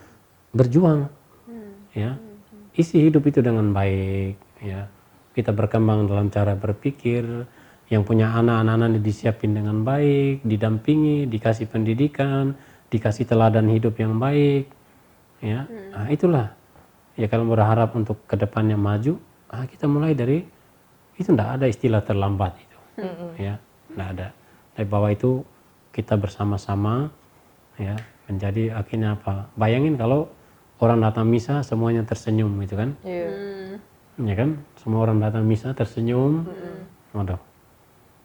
Berjuang. Ya, isi hidup itu dengan baik. Ya, kita berkembang dalam cara berpikir. Yang punya anak-anak disiapin dengan baik, didampingi, dikasih pendidikan, dikasih teladan hidup yang baik. Ya, nah, itulah. Ya kalau berharap untuk kedepannya maju, kita mulai dari itu, tidak ada istilah terlambat itu, ya, tidak ada. Dari bawah itu kita bersama-sama, ya, menjadi akhirnya apa? Bayangin kalau orang datang misa semuanya tersenyum, gitu kan? Ya kan? Semua orang datang misa tersenyum, waduh,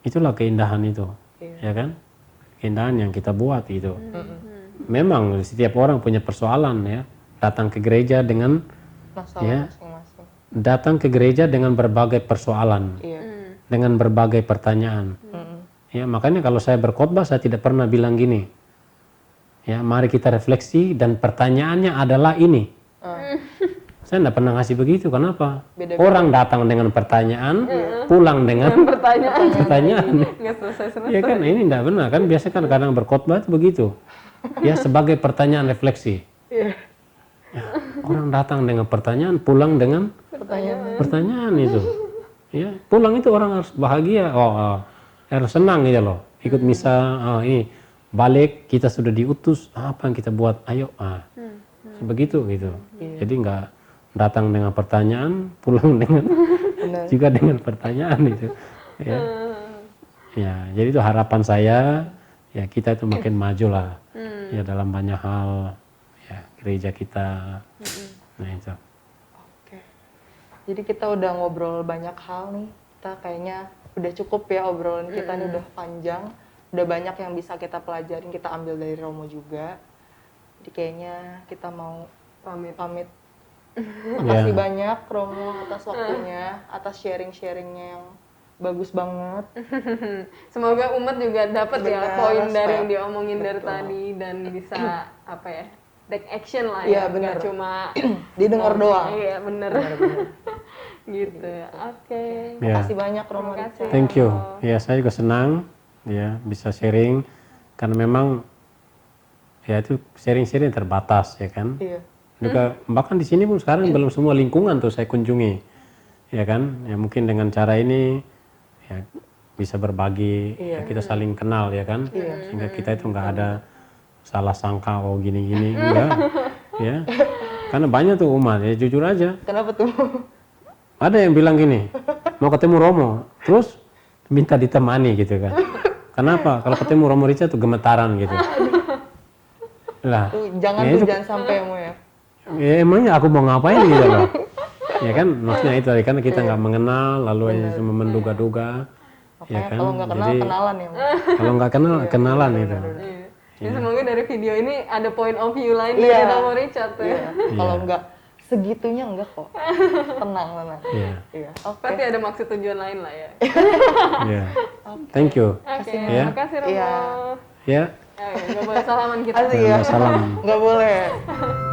itulah keindahan itu, ya kan? Keindahan yang kita buat itu. Memang setiap orang punya persoalan, ya. Datang ke gereja dengan datang ke gereja dengan berbagai persoalan, dengan berbagai pertanyaan. Ya, makanya kalau saya berkhotbah saya tidak pernah bilang gini. Ya, mari kita refleksi dan pertanyaannya adalah ini. Saya tidak pernah ngasih begitu. Kenapa? Orang datang dengan pertanyaan, pulang dengan pertanyaan. Ya kan, ini tidak benar kan? Biasanya kan kadang berkhotbah itu begitu. Ya, sebagai pertanyaan refleksi. Ya, orang datang dengan pertanyaan, pulang dengan pertanyaan itu. Ya, pulang itu orang harus bahagia, harus senang gitu loh. Ikut misa, ini balik kita sudah diutus, apa yang kita buat? Ayo, begitu gitu. Jadi nggak datang dengan pertanyaan, pulang dengan juga dengan pertanyaan itu. Ya. Ya, jadi itu harapan saya, ya kita itu makin maju lah, ya dalam banyak hal. Gereja kita, nah itu. Oke. Jadi kita udah ngobrol banyak hal nih. Kita kayaknya udah cukup ya obrolan kita nih, udah panjang, udah banyak yang bisa kita pelajarin, kita ambil dari Romo juga. Jadi kayaknya kita mau pamit Makasih banyak Romo atas waktunya, atas sharing-sharingnya yang bagus banget. Semoga umat juga dapat ya Benar, poin dari supaya- yang diomongin dari betul. tadi dan bisa apa ya, take action lah Iya, ya, benar. nggak cuma Didengar ngomong. doang. Iya bener. Benar-benar. Gitu. Oke. Ya. Makasih banyak Romo. Terima kasih. Thank you. Ya, saya juga senang ya bisa sharing karena memang ya itu sharing-sharing terbatas ya kan. Iya. Juga bahkan di sini pun sekarang belum semua lingkungan tuh saya kunjungi. Ya kan? Ya mungkin dengan cara ini ya bisa berbagi, ya kita saling kenal ya kan. Sehingga kita itu nggak ada salah sangka oh gini-gini enggak. Ya. Karena banyak tuh umat ya jujur aja. Kenapa tuh? Ada yang bilang gini, mau ketemu Romo, terus minta ditemani gitu kan. Kenapa? Kalau ketemu Romo Richard tuh gemetaran gitu. Lah, Tuh, jangan ya tuh itu, jangan sampai Mo ya. ya emangnya aku mau ngapain gitu loh. Ya kan, maksudnya itu tadi, karena kita nggak mengenal, lalu hanya cuma menduga-duga. Makanya Ya kan, kalau nggak kenal jadi kenalan ya. Mo. kalau nggak kenal, kenalan gitu. Iya. Ya, semoga dari video ini ada point of view lain Iya. dari Romo Richard ya. Iya. Kalau nggak segitunya enggak kok. Tenang. Iya, Iya. Oke. Pasti ada maksud tujuan lain lah ya. iya. Thank you. Oke, Ya. makasih Romo. Iya. Ya, Nggak boleh salaman kita. Asik ya. salam. Nggak boleh.